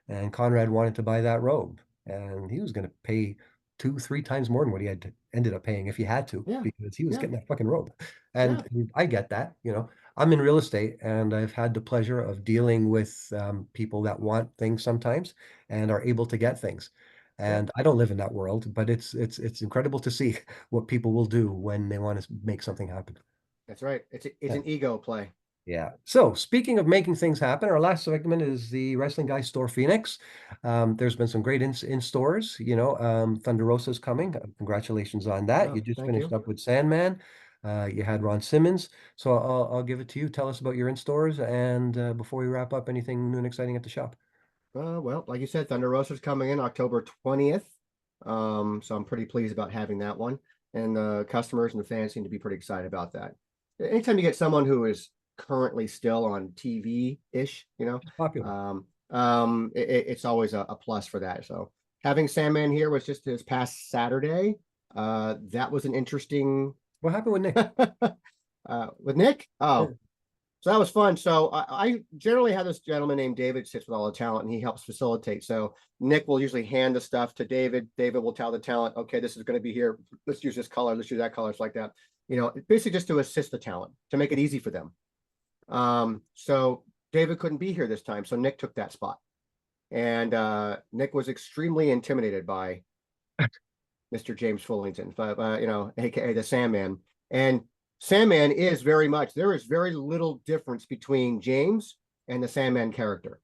Speaker 2: And Conrad wanted to buy that robe. And he was going to pay 2, 3 times more than what he ended up paying if he had to,
Speaker 1: Yeah.
Speaker 2: because he was
Speaker 1: Yeah.
Speaker 2: getting that fucking robe.
Speaker 1: Yeah.
Speaker 2: And I get that. I'm in real estate and I've had the pleasure of dealing with people that want things sometimes and are able to get things.
Speaker 1: Yeah.
Speaker 2: And I don't live in that world, but it's incredible to see what people will do when they want to make something happen.
Speaker 1: That's right. It's
Speaker 2: Yeah.
Speaker 1: an ego play.
Speaker 2: Yeah. So speaking of making things happen, our last segment is the Wrestling Guy Store Phoenix. There's been some great in stores. Thunder Rosa's coming. Congratulations on that.
Speaker 1: Oh,
Speaker 2: You just
Speaker 1: thank
Speaker 2: finished
Speaker 1: you.
Speaker 2: up with Sandman. You had Ron Simmons. So I'll give it to you. Tell us about your in-stores, and before we wrap up, anything new and exciting at the shop.
Speaker 1: Well, like you said, Thunder Roaster's coming in October 20th. So I'm pretty pleased about having that one. And the customers and the fans seem to be pretty excited about that. Anytime you get someone who is currently still on TV-ish,
Speaker 2: It's popular.
Speaker 1: it's always a plus for that. So having Sandman here was just this past Saturday. That was an interesting
Speaker 2: What happened with Nick?
Speaker 1: with Nick.
Speaker 2: Yeah.
Speaker 1: Oh, so that was fun. So I generally have this gentleman named David sits with all the talent, and he helps facilitate. So Nick will usually hand the stuff to David. David will tell the talent, okay, this is going to be here. Let's use this color. Let's use that color. It's like that. Basically just to assist the talent, to make it easy for them. So David couldn't be here this time, so Nick took that spot. And Nick was extremely intimidated by Mr. James Fullington, aka the Sandman. And Sandman is very much, there is very little difference between James and the Sandman character.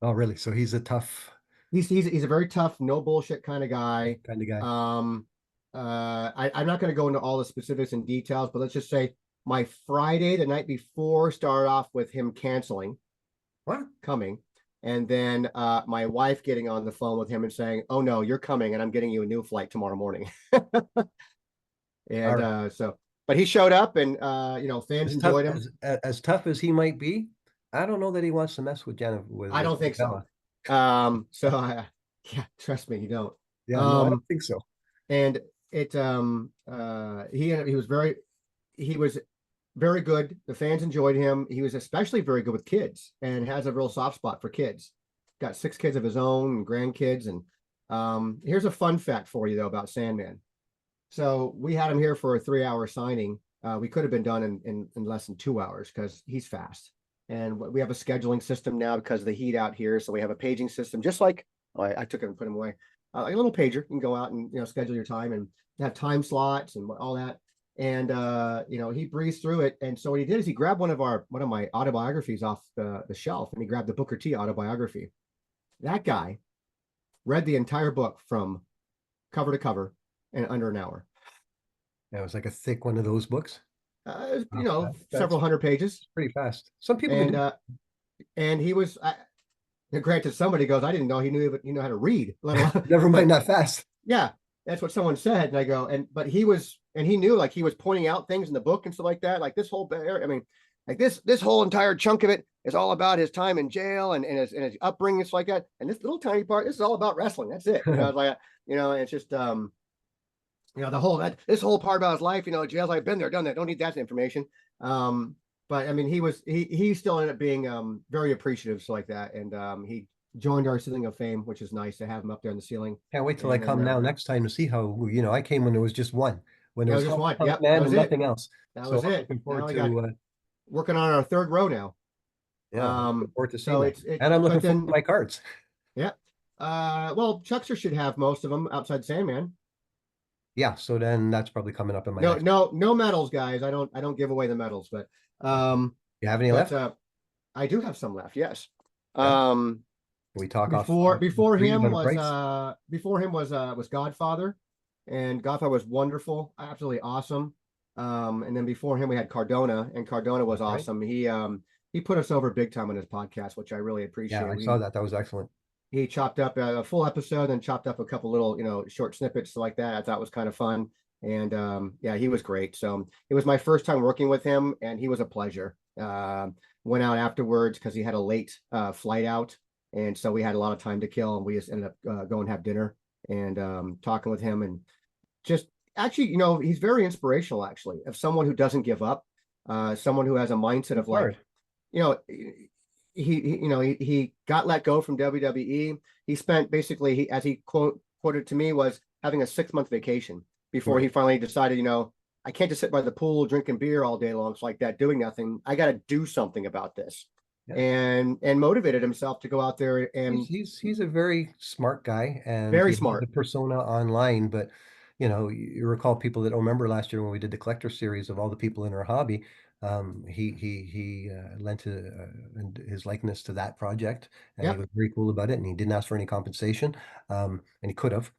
Speaker 2: Oh, really? So he's a tough
Speaker 1: He's a very tough, no bullshit kind of guy.
Speaker 2: kind of guy.
Speaker 1: I'm not going to go into all the specifics and details, but let's just say my Friday, the night before, started off with him canceling, coming. And then my wife getting on the phone with him and saying, "Oh no, you're coming, and I'm getting you a new flight tomorrow morning." And but he showed up, and fans enjoyed him.
Speaker 2: As tough as he might be, I don't know that he wants to mess with Jennifer.
Speaker 1: I don't think so. Yeah, trust me, you don't.
Speaker 2: Yeah, no, I don't think so.
Speaker 1: And he was very good. The fans enjoyed him. He was especially very good with kids, and has a real soft spot for kids. Got 6 kids of his own and grandkids. And here's a fun fact for you though about Sandman. So we had him here for a 3-hour signing. We could have been done in less than 2 hours because he's fast. And we have a scheduling system now because of the heat out here. So we have a paging system, just like I took it and put him away. Like a little pager. You can go out and schedule your time and have time slots and all that. And he breezed through it. And so what he did is he grabbed one of my autobiographies off the shelf, and he grabbed the Booker T autobiography. That guy read the entire book from cover to cover in under an hour.
Speaker 2: Yeah, it was like a thick one of those books.
Speaker 1: Several hundred pages.
Speaker 2: Pretty fast. Some people
Speaker 1: and he was granted, somebody goes, I didn't know he knew how to read, let alone
Speaker 2: never mind not fast.
Speaker 1: Yeah, that's what someone said. And I go, but he knew, like, he was pointing out things in the book and stuff like that. Like this whole, I mean, like this whole entire chunk of it is all about his time in jail and his upbringing, it's like that. And this little tiny part, this is all about wrestling. That's it. Like, it's just this whole part about his life, jails, I've been there, done that. Don't need that information. But I mean, he still ended up being very appreciative, so like that. And he joined our ceiling of fame, which is nice to have him up there in the ceiling.
Speaker 2: Can't wait till I come now next time to see how, I came when there was just one. When there was
Speaker 1: just one.
Speaker 2: Yep, man, and nothing else.
Speaker 1: That was it.
Speaker 2: Looking forward to
Speaker 1: working on our 3rd row now.
Speaker 2: Yeah, looking forward to seeing and I'm looking forward to my cards.
Speaker 1: Yeah. Well, Chuckster should have most of them outside Sandman.
Speaker 2: Yeah, so then that's probably coming up in my
Speaker 1: no medals, guys. I don't give away the medals, but
Speaker 2: you have any left?
Speaker 1: I do have some left, yes.
Speaker 2: Can we talk
Speaker 1: before him was Godfather, and Godfather was wonderful, absolutely awesome. And then before him we had Cardona, and Cardona was awesome. He put us over big time on his podcast, which I really appreciate.
Speaker 2: Yeah, I saw that. That was excellent.
Speaker 1: He chopped up a full episode and chopped up a couple little, short snippets like that. I thought was kind of fun. And yeah, he was great. So it was my first time working with him, and he was a pleasure. Went out afterwards because he had a late flight out. And so we had a lot of time to kill, and we just ended up going and have dinner and talking with him. And just actually, he's very inspirational, actually, of someone who doesn't give up, someone who has a mindset of like, he got let go from WWE. He spent basically, as he quoted to me, was having a 6-month vacation before he finally decided, I can't just sit by the pool drinking beer all day long. It's like that, doing nothing. I got to do something about this. Yeah. And motivated himself to go out there. And
Speaker 2: he's a very smart guy, and
Speaker 1: very smart.
Speaker 2: The persona online, but you recall people that don't remember last year when we did the collector series of all the people in our hobby. He lent his likeness to that project, and he was very cool about it, and he didn't ask for any compensation, and he could have.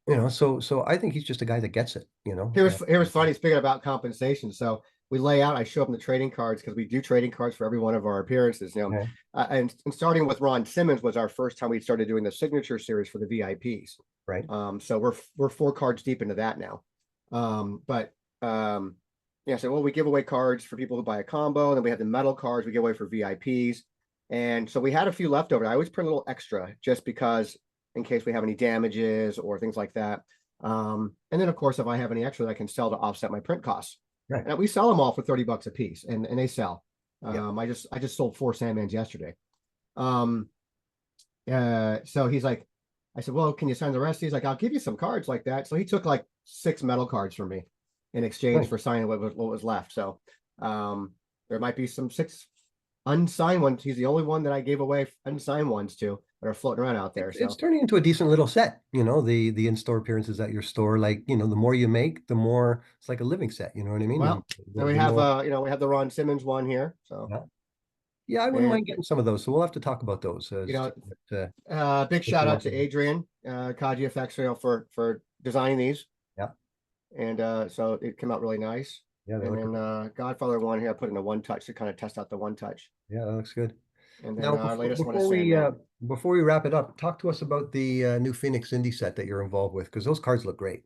Speaker 2: So I think he's just a guy that gets it,
Speaker 1: Here was funny speaking about compensation. So we lay out. I show them the trading cards because we do trading cards for every one of our appearances.
Speaker 2: Yeah,
Speaker 1: And starting with Ron Simmons was our first time we started doing the signature series for the VIPs.
Speaker 2: right.
Speaker 1: So we're 4 cards deep into that now. But yeah, so well, we give away cards for people who buy a combo, and then we have the metal cards we give away for VIPs. And so we had a few left over. I always print a little extra just because in case we have any damages or things like that. And then of course, if I have any extra that I can sell to offset my print costs.
Speaker 2: Right.
Speaker 1: And we sell them all for $30 a piece, and they sell.
Speaker 2: Yeah.
Speaker 1: I just sold 4 Sandmans yesterday. Um, so he's like, I said, well, can you sign the rest? He's like, I'll give you some cards like that. So he took like 6 metal cards from me in exchange
Speaker 2: Right.
Speaker 1: for signing what was left. So there might be some 6 unsigned ones. He's the only one that I gave away unsigned ones to that are floating around out there.
Speaker 2: It's
Speaker 1: So
Speaker 2: turning into a decent little set, the in-store appearances at your store. Like, the more you make, the more it's like a living set, you know what I mean?
Speaker 1: well, and we
Speaker 2: The
Speaker 1: have
Speaker 2: more,
Speaker 1: we have the Ron Simmons one here. So
Speaker 2: yeah. Yeah, I wouldn't
Speaker 1: and
Speaker 2: mind getting some of those. So we'll have to talk about those
Speaker 1: you
Speaker 2: as
Speaker 1: know,
Speaker 2: to
Speaker 1: big
Speaker 2: what you
Speaker 1: shout out
Speaker 2: want
Speaker 1: to
Speaker 2: to do.
Speaker 1: Adrian Kaji Effects, for designing these.
Speaker 2: Yeah,
Speaker 1: And so it came out really nice.
Speaker 2: yeah, they
Speaker 1: And
Speaker 2: look,
Speaker 1: then Godfather one here, I put in a one touch to kind of test out the one touch.
Speaker 2: yeah, that looks good.
Speaker 1: And then
Speaker 2: Now,
Speaker 1: our latest one is
Speaker 2: before we
Speaker 1: Sandman.
Speaker 2: before we wrap it up, talk to us about the new Phoenix Indie set that you're involved with, because those cards look great.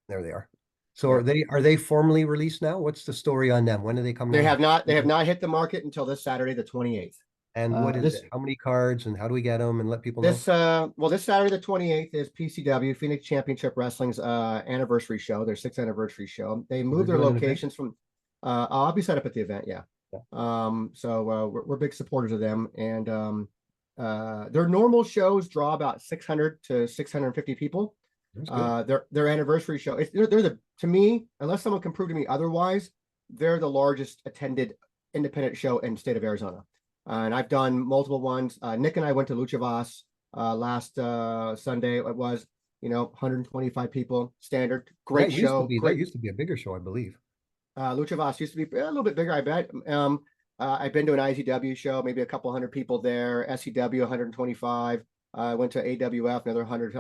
Speaker 2: There they are. So
Speaker 1: Yeah,
Speaker 2: are they formally released now? What's the story on them? When are they coming out?
Speaker 1: they have not hit the market until this Saturday, the 28th.
Speaker 2: And what is
Speaker 1: This
Speaker 2: it? How many cards and how do we get them and let people know?
Speaker 1: this well, this Saturday the 28th is PCW Phoenix Championship Wrestling's anniversary show, their 6th anniversary show. They
Speaker 2: Oh, they're
Speaker 1: moved their
Speaker 2: doing an event?
Speaker 1: locations from I'll be set up at the event, yeah.
Speaker 2: Yeah,
Speaker 1: So we're big supporters of them, and their normal shows draw about 600 to 650 people.
Speaker 2: that's good.
Speaker 1: Their anniversary show, they're the, to me, unless someone can prove to me otherwise, they're the largest attended independent show in the state of Arizona. And I've done multiple ones. Nick and I went to Lucha Voz last Sunday. It was 125 people, standard, great show,
Speaker 2: That
Speaker 1: great.
Speaker 2: used to be a bigger show, I believe.
Speaker 1: Lucha Voz used to be a little bit bigger, I bet. I've been to an IZW show, maybe a couple hundred people there. SCW 125. I went to AWF, another 100.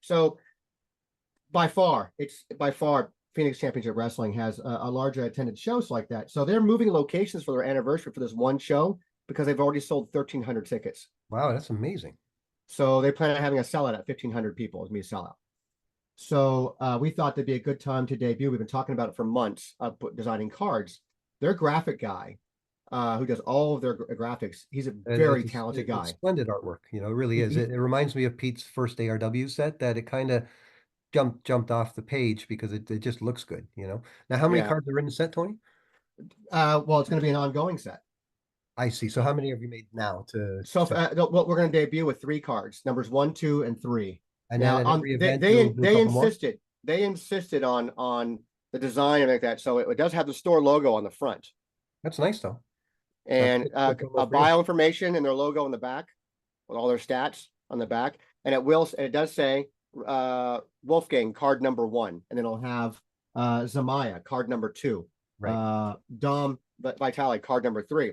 Speaker 1: So by far Phoenix Championship Wrestling has a larger attended shows like that. So they're moving locations for their anniversary for this one show because they've already sold 1,300 tickets.
Speaker 2: Wow, that's amazing.
Speaker 1: So they plan on having a sellout at 1,500 people. It's me a sellout. So we thought that'd be a good time to debut. We've been talking about it for months, designing cards. Their graphic guy, who does all of their graphics, he's a very talented
Speaker 2: It's
Speaker 1: guy.
Speaker 2: splendid artwork. It really is. It reminds me of Pete's first ARW set that it kind of jumped off the page because it just looks good. Now, how many
Speaker 1: Yeah.
Speaker 2: cards are in the set, Tony?
Speaker 1: Well, it's going to be an ongoing set.
Speaker 2: I see. So how many have you made now to
Speaker 1: So
Speaker 2: to
Speaker 1: what we're going to debut with 3 cards, numbers 1, 2, and 3.
Speaker 2: and then
Speaker 1: Now,
Speaker 2: at every event you'll do a couple more?
Speaker 1: they insisted on the design and like that. So it does have the store logo on the front
Speaker 2: That's nice though. That's
Speaker 1: and
Speaker 2: good promo
Speaker 1: a
Speaker 2: for you.
Speaker 1: bio information and their logo on the back with all their stats on the back. And it does say Wolfgang card number 1, and then it'll have Zamaya card number 2,
Speaker 2: Right.
Speaker 1: Dom Vitali card number 3.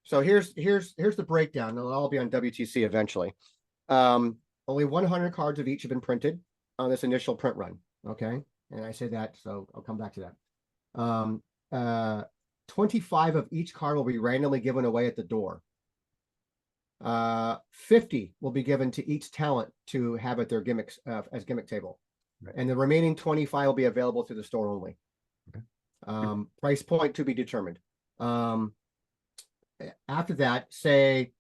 Speaker 1: So here's the breakdown. It'll all be on WTC eventually. Only 100 cards of each have been printed on this initial print run. Okay, and I say that, so I'll come back to that. 25 of each card will be randomly given away at the door. 50 will be given to each talent to have at their gimmicks as gimmick table,
Speaker 2: Right.
Speaker 1: and the remaining 25 will be available through the store only.
Speaker 2: Okay.
Speaker 1: Price point to be determined. After that, say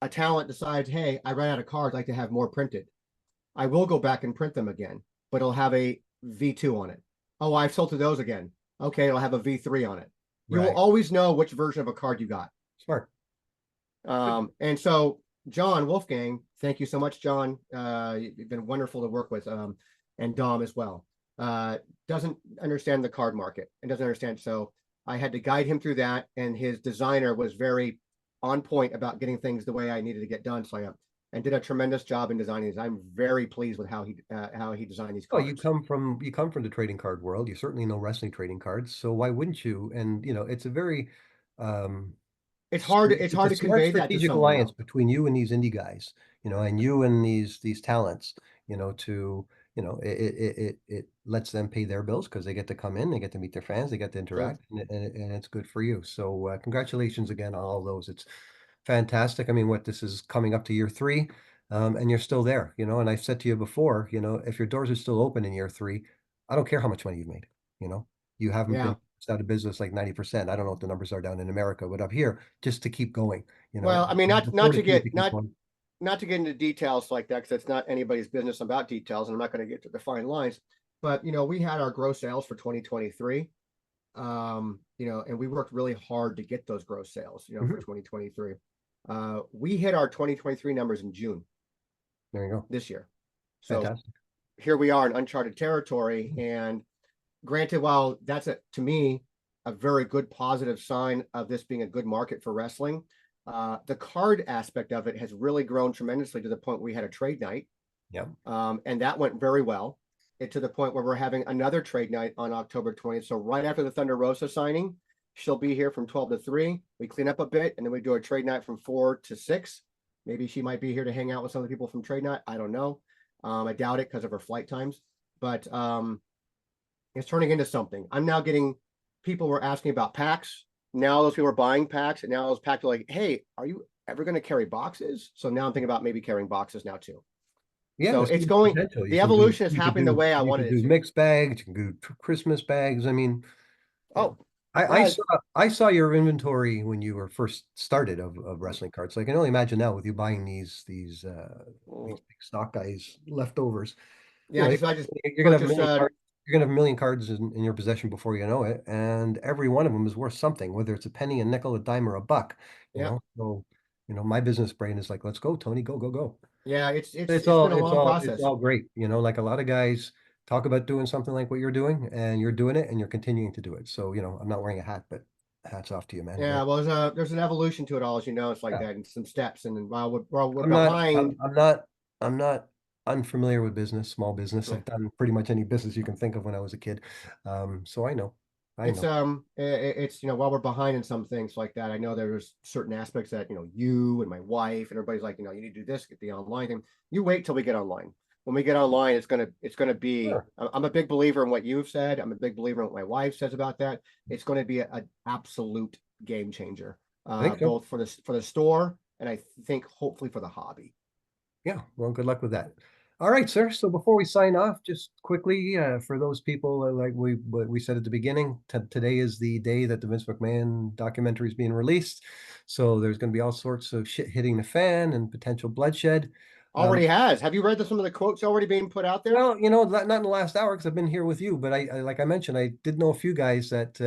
Speaker 1: a talent decides, hey, I ran out of cards, I'd like to have more printed. I will go back and print them again, but it'll have a V2 on it. Oh, I've sold to those again. Okay, it'll have a V3 on it. You will
Speaker 2: Right.
Speaker 1: always know which version of a card you got.
Speaker 2: Smart.
Speaker 1: And so John Wolfgang, thank you so much, John. You've been wonderful to work with, and Dom as well. Doesn't understand the card market and doesn't understand. So I had to guide him through that, and his designer was very on point about getting things the way I needed to get done. So and did a tremendous job in designing these. I'm very pleased with how he designed these
Speaker 2: Well,
Speaker 1: cards.
Speaker 2: you come from the trading card world. You certainly know wrestling trading cards. So why wouldn't you? And it's a very
Speaker 1: It's hard
Speaker 2: it's a
Speaker 1: to
Speaker 2: smart
Speaker 1: convey that to
Speaker 2: strategic
Speaker 1: someone
Speaker 2: alliance
Speaker 1: though.
Speaker 2: between you and these indie guys, and you and these talents. to, it lets them pay their bills because they get to come in, they get to meet their fans, they get to
Speaker 1: True.
Speaker 2: interact, and it's good for you. So congratulations again on all those. It's fantastic. I mean, what this is coming up to year three, and you're still there, and I've said to you before, if your doors are still open in year three, I don't care how much money you've made, you know, you haven't
Speaker 1: Yeah.
Speaker 2: been out of business like 90%. I don't know what the numbers are down in America, but up here, just to keep going,
Speaker 1: Well, I mean,
Speaker 2: the
Speaker 1: not to
Speaker 2: fortitude to
Speaker 1: get
Speaker 2: keep going.
Speaker 1: not to get into details like that, because it's not anybody's business about details, and I'm not going to get to the fine lines. But we had our gross sales for 2023. And we worked really hard to get those gross sales, for
Speaker 2: Mhm.
Speaker 1: 2023. We hit our 2023 numbers in June
Speaker 2: There you go.
Speaker 1: this year. So
Speaker 2: Fantastic.
Speaker 1: here we are in uncharted territory. And granted, while that's to me, a very good positive sign of this being a good market for wrestling, the card aspect of it has really grown tremendously to the point we had a trade night.
Speaker 2: Yeah.
Speaker 1: And that went very well. To the point where we're having another trade night on October 20th. So right after the Thunder Rosa signing, she'll be here from 12 to 3. We clean up a bit, and then we do a trade night from 4 to 6. Maybe she might be here to hang out with some of the people from trade night. I don't know. I doubt it because of her flight times. But it's turning into something. I'm now getting people were asking about packs. Now those people are buying packs, and now those packs are like, hey, are you ever going to carry boxes? So now I'm thinking about maybe carrying boxes now too.
Speaker 2: Yeah,
Speaker 1: So
Speaker 2: there's so
Speaker 1: it's
Speaker 2: much
Speaker 1: going,
Speaker 2: potential.
Speaker 1: the evolution is happening the way I
Speaker 2: You
Speaker 1: wanted
Speaker 2: could
Speaker 1: it
Speaker 2: do
Speaker 1: to.
Speaker 2: mixed bags, you can do Christmas bags. I mean, you know,
Speaker 1: Oh,
Speaker 2: I
Speaker 1: guys.
Speaker 2: saw your inventory when you were first started of wrestling cards. So I can only imagine now with you buying these big stock guys leftovers.
Speaker 1: Yeah, I just
Speaker 2: You're gonna have a
Speaker 1: purchased
Speaker 2: million cards. You're gonna have a million cards in your possession before you know it, and every one of them is worth something, whether it's a penny, a nickel, a dime, or a buck.
Speaker 1: yeah.
Speaker 2: So my business brain is like, let's go, Tony, go, go, go.
Speaker 1: Yeah, it's it's
Speaker 2: It's
Speaker 1: it's been
Speaker 2: all
Speaker 1: a
Speaker 2: it's
Speaker 1: long
Speaker 2: all it's
Speaker 1: process.
Speaker 2: all great. Like a lot of guys talk about doing something like what you're doing, and you're doing it, and you're continuing to do it. So I'm not wearing a hat, but hats off to you, man.
Speaker 1: Yeah, well, there's an evolution to it all, as you know. It's like
Speaker 2: Yeah.
Speaker 1: that, and some steps. And then while we're
Speaker 2: I'm not I'm,
Speaker 1: behind.
Speaker 2: I'm not I'm not unfamiliar with business, small business.
Speaker 1: Yeah.
Speaker 2: I've done pretty much any business you can think of when I was a kid. So I know. I
Speaker 1: It's
Speaker 2: know.
Speaker 1: it's while we're behind in some things like that, I know there's certain aspects that you and my wife and everybody's like, you need to do this, get the online thing. You wait till we get online. When we get online, it's gonna be.
Speaker 2: Sure.
Speaker 1: I'm a big believer in what you've said. I'm a big believer in what my wife says about that. It's going to be an absolute game changer,
Speaker 2: I think so.
Speaker 1: both for the store, and I think hopefully for the hobby.
Speaker 2: Yeah, well, good luck with that. All right, sir. So before we sign off, just quickly, for those people, like we said at the beginning, today is the day that the Vince McMahon documentary is being released. So there's going to be all sorts of shit hitting the fan and potential bloodshed. Um,
Speaker 1: Already has. Have you read some of the quotes already being put out there?
Speaker 2: well, not in the last hour because I've been here with you, but I like I mentioned, I did know a few guys that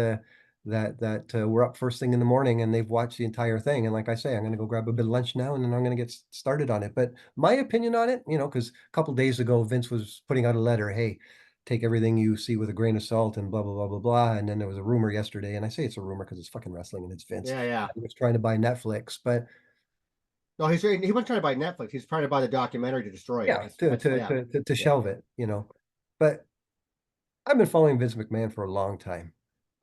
Speaker 2: were up first thing in the morning and they've watched the entire thing. And like I say, I'm going to go grab a bit of lunch now and then I'm going to get started on it. But my opinion on it, because a couple days ago Vince was putting out a letter, hey, take everything you see with a grain of salt and blah blah blah blah blah. And then there was a rumor yesterday, and I say it's a rumor because it's fucking wrestling and it's Vince.
Speaker 1: Yeah, yeah.
Speaker 2: He was trying to buy Netflix, but
Speaker 1: No, he wasn't trying to buy Netflix. He's trying to buy the documentary to destroy it.
Speaker 2: yeah,
Speaker 1: Yeah,
Speaker 2: to
Speaker 1: yeah.
Speaker 2: shelve it. But I've been following Vince McMahon for a long time,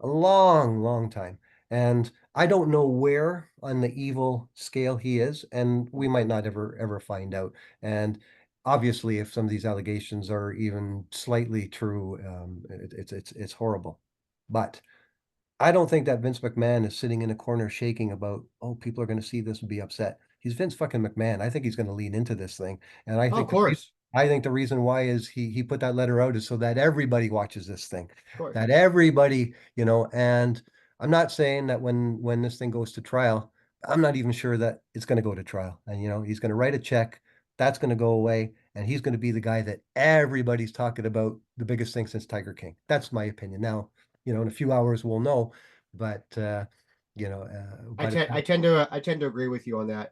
Speaker 2: a long, long time. And I don't know where on the evil scale he is, and we might not ever find out. And obviously, if some of these allegations are even slightly true, it's horrible. But I don't think that Vince McMahon is sitting in a corner shaking about, oh, people are going to see this and be upset. He's Vince fucking McMahon. I think he's going to lean into this thing. And
Speaker 1: Oh, of course,
Speaker 2: I think the reason why is he put that letter out is so that everybody watches this thing.
Speaker 1: of course.
Speaker 2: That everybody, and I'm not saying that when this thing goes to trial, I'm not even sure that it's going to go to trial. And he's going to write a check, that's going to go away, and he's going to be the guy that everybody's talking about, the biggest thing since Tiger King. That's my opinion. Now, in a few hours we'll know, but by the time,
Speaker 1: I tend to agree with you on that.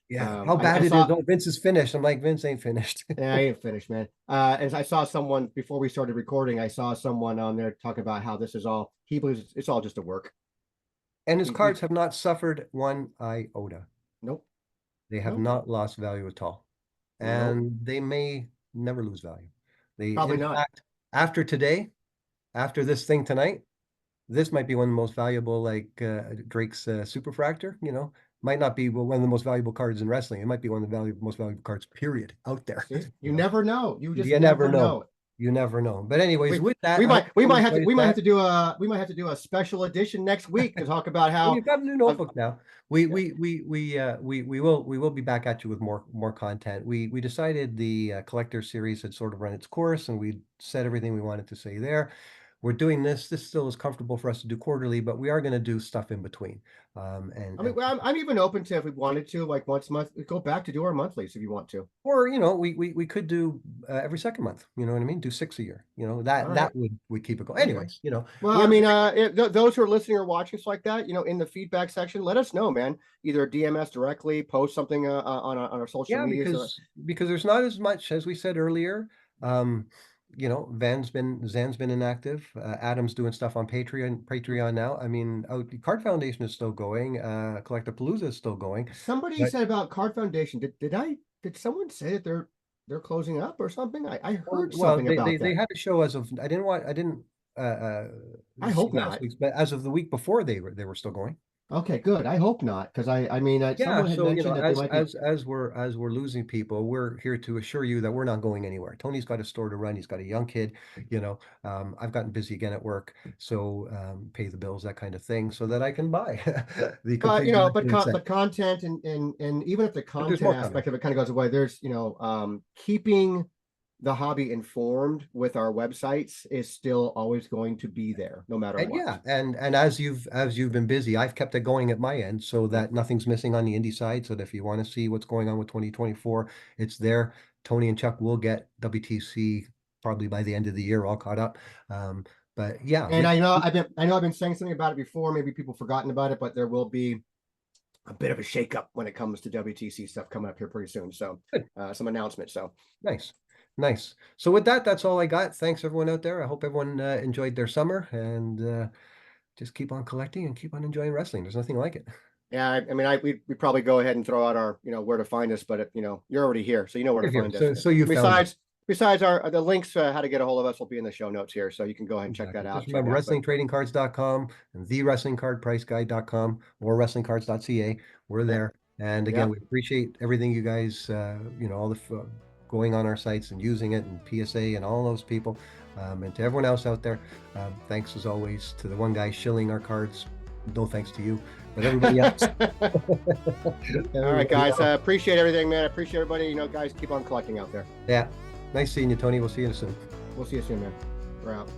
Speaker 2: yeah, how
Speaker 1: I
Speaker 2: bad it is.
Speaker 1: saw.
Speaker 2: Oh, Vince is finished. I'm like, Vince ain't finished.
Speaker 1: Yeah, I ain't finished, man. And I saw someone before we started recording. I saw someone on there talking about how this is all. He believes it's all just a work.
Speaker 2: And his
Speaker 1: He
Speaker 2: cards have not suffered one iota.
Speaker 1: Nope,
Speaker 2: They have
Speaker 1: nope,
Speaker 2: not lost value at all.
Speaker 1: nope.
Speaker 2: And they may never lose value.
Speaker 1: Probably
Speaker 2: In
Speaker 1: not.
Speaker 2: fact, after today, after this thing tonight, this might be one of the most valuable, like Drake's superfractor, might not be one of the most valuable cards in wrestling. It might be one of the most valuable cards, period, out there.
Speaker 1: See, you never know. You just
Speaker 2: You never
Speaker 1: never
Speaker 2: know.
Speaker 1: know.
Speaker 2: You never know. But anyways, with that,
Speaker 1: We might have to do a special edition next week to talk about how
Speaker 2: you've got a new notebook now. We will be back at you with more content. We decided the collector series had sort of run its course, and we said everything we wanted to say there. We're doing this. This still is comfortable for us to do quarterly, but we are going to do stuff in between.
Speaker 1: I mean, I'm even open to, if we wanted to, like once a month, go back to do our monthlies if you want to.
Speaker 2: Or, you know, we could do every second month. You know what I mean? Do 6 a year. You know, that would keep it going.
Speaker 1: Okay.
Speaker 2: Anyways, you know.
Speaker 1: Well, I mean, those who are listening or watching us like that, you know, in the feedback section, let us know, man. Either DM us directly, post something on our social media.
Speaker 2: Because there's not as much, as we said earlier. You know, Zan's been inactive. Adam's doing stuff on Patreon now. I mean, Card Foundation is still going. Collectapalooza is still going.
Speaker 1: Somebody said about Card Foundation. Did someone say that they're closing up or something? I heard something about that.
Speaker 2: They had a show as of I
Speaker 1: hope not.
Speaker 2: But as of the week before, they were still going.
Speaker 1: Okay, good. I hope not, because I mean, someone had mentioned that they might be...
Speaker 2: as we're losing people, we're here to assure you that we're not going anywhere. Tony's got a store to run. He's got a young kid. You know, I've gotten busy again at work, so pay the bills, that kind of thing, so that I can buy the.
Speaker 1: But you know, but content and even if the content aspect of it kind of goes away, there's, you know, keeping the hobby informed with our websites is still always going to be there, no matter what.
Speaker 2: Yeah, and as you've been busy, I've kept it going at my end so that nothing's missing on the indie side. So that if you want to see what's going on with 2024, it's there. Tony and Chuck will get WTC probably by the end of the year, all caught up. But yeah,
Speaker 1: and I know I've been saying something about it before. Maybe people forgotten about it, but there will be a bit of a shakeup when it comes to WTC stuff coming up here pretty soon. So some announcements. So
Speaker 2: Nice. So with that, that's all I got. Thanks everyone out there. I hope everyone enjoyed their summer, and just keep on collecting and keep on enjoying wrestling. There's nothing like it.
Speaker 1: Yeah, I mean, we probably go ahead and throw out our, you know, where to find us, but you know, you're already here, so you know where to find us.
Speaker 2: So you
Speaker 1: besides the links, how to get a hold of us will be in the show notes here, so you can go ahead and check that out.
Speaker 2: Just remember WrestlingTradingCards.com and TheWrestlingCardPriceGuide.com or WrestlingCards.ca. We're there, and again, we appreciate everything you guys, you know, all the going on our sites and using it, and PSA and all those people, and to everyone else out there, thanks as always to the one guy shilling our cards. No thanks to you, but everybody else.
Speaker 1: All right, guys, I appreciate everything, man. I appreciate everybody. You know, guys, keep on collecting out there.
Speaker 2: Yeah, nice seeing you, Tony. We'll see you soon.
Speaker 1: We'll see you soon, man. We're out.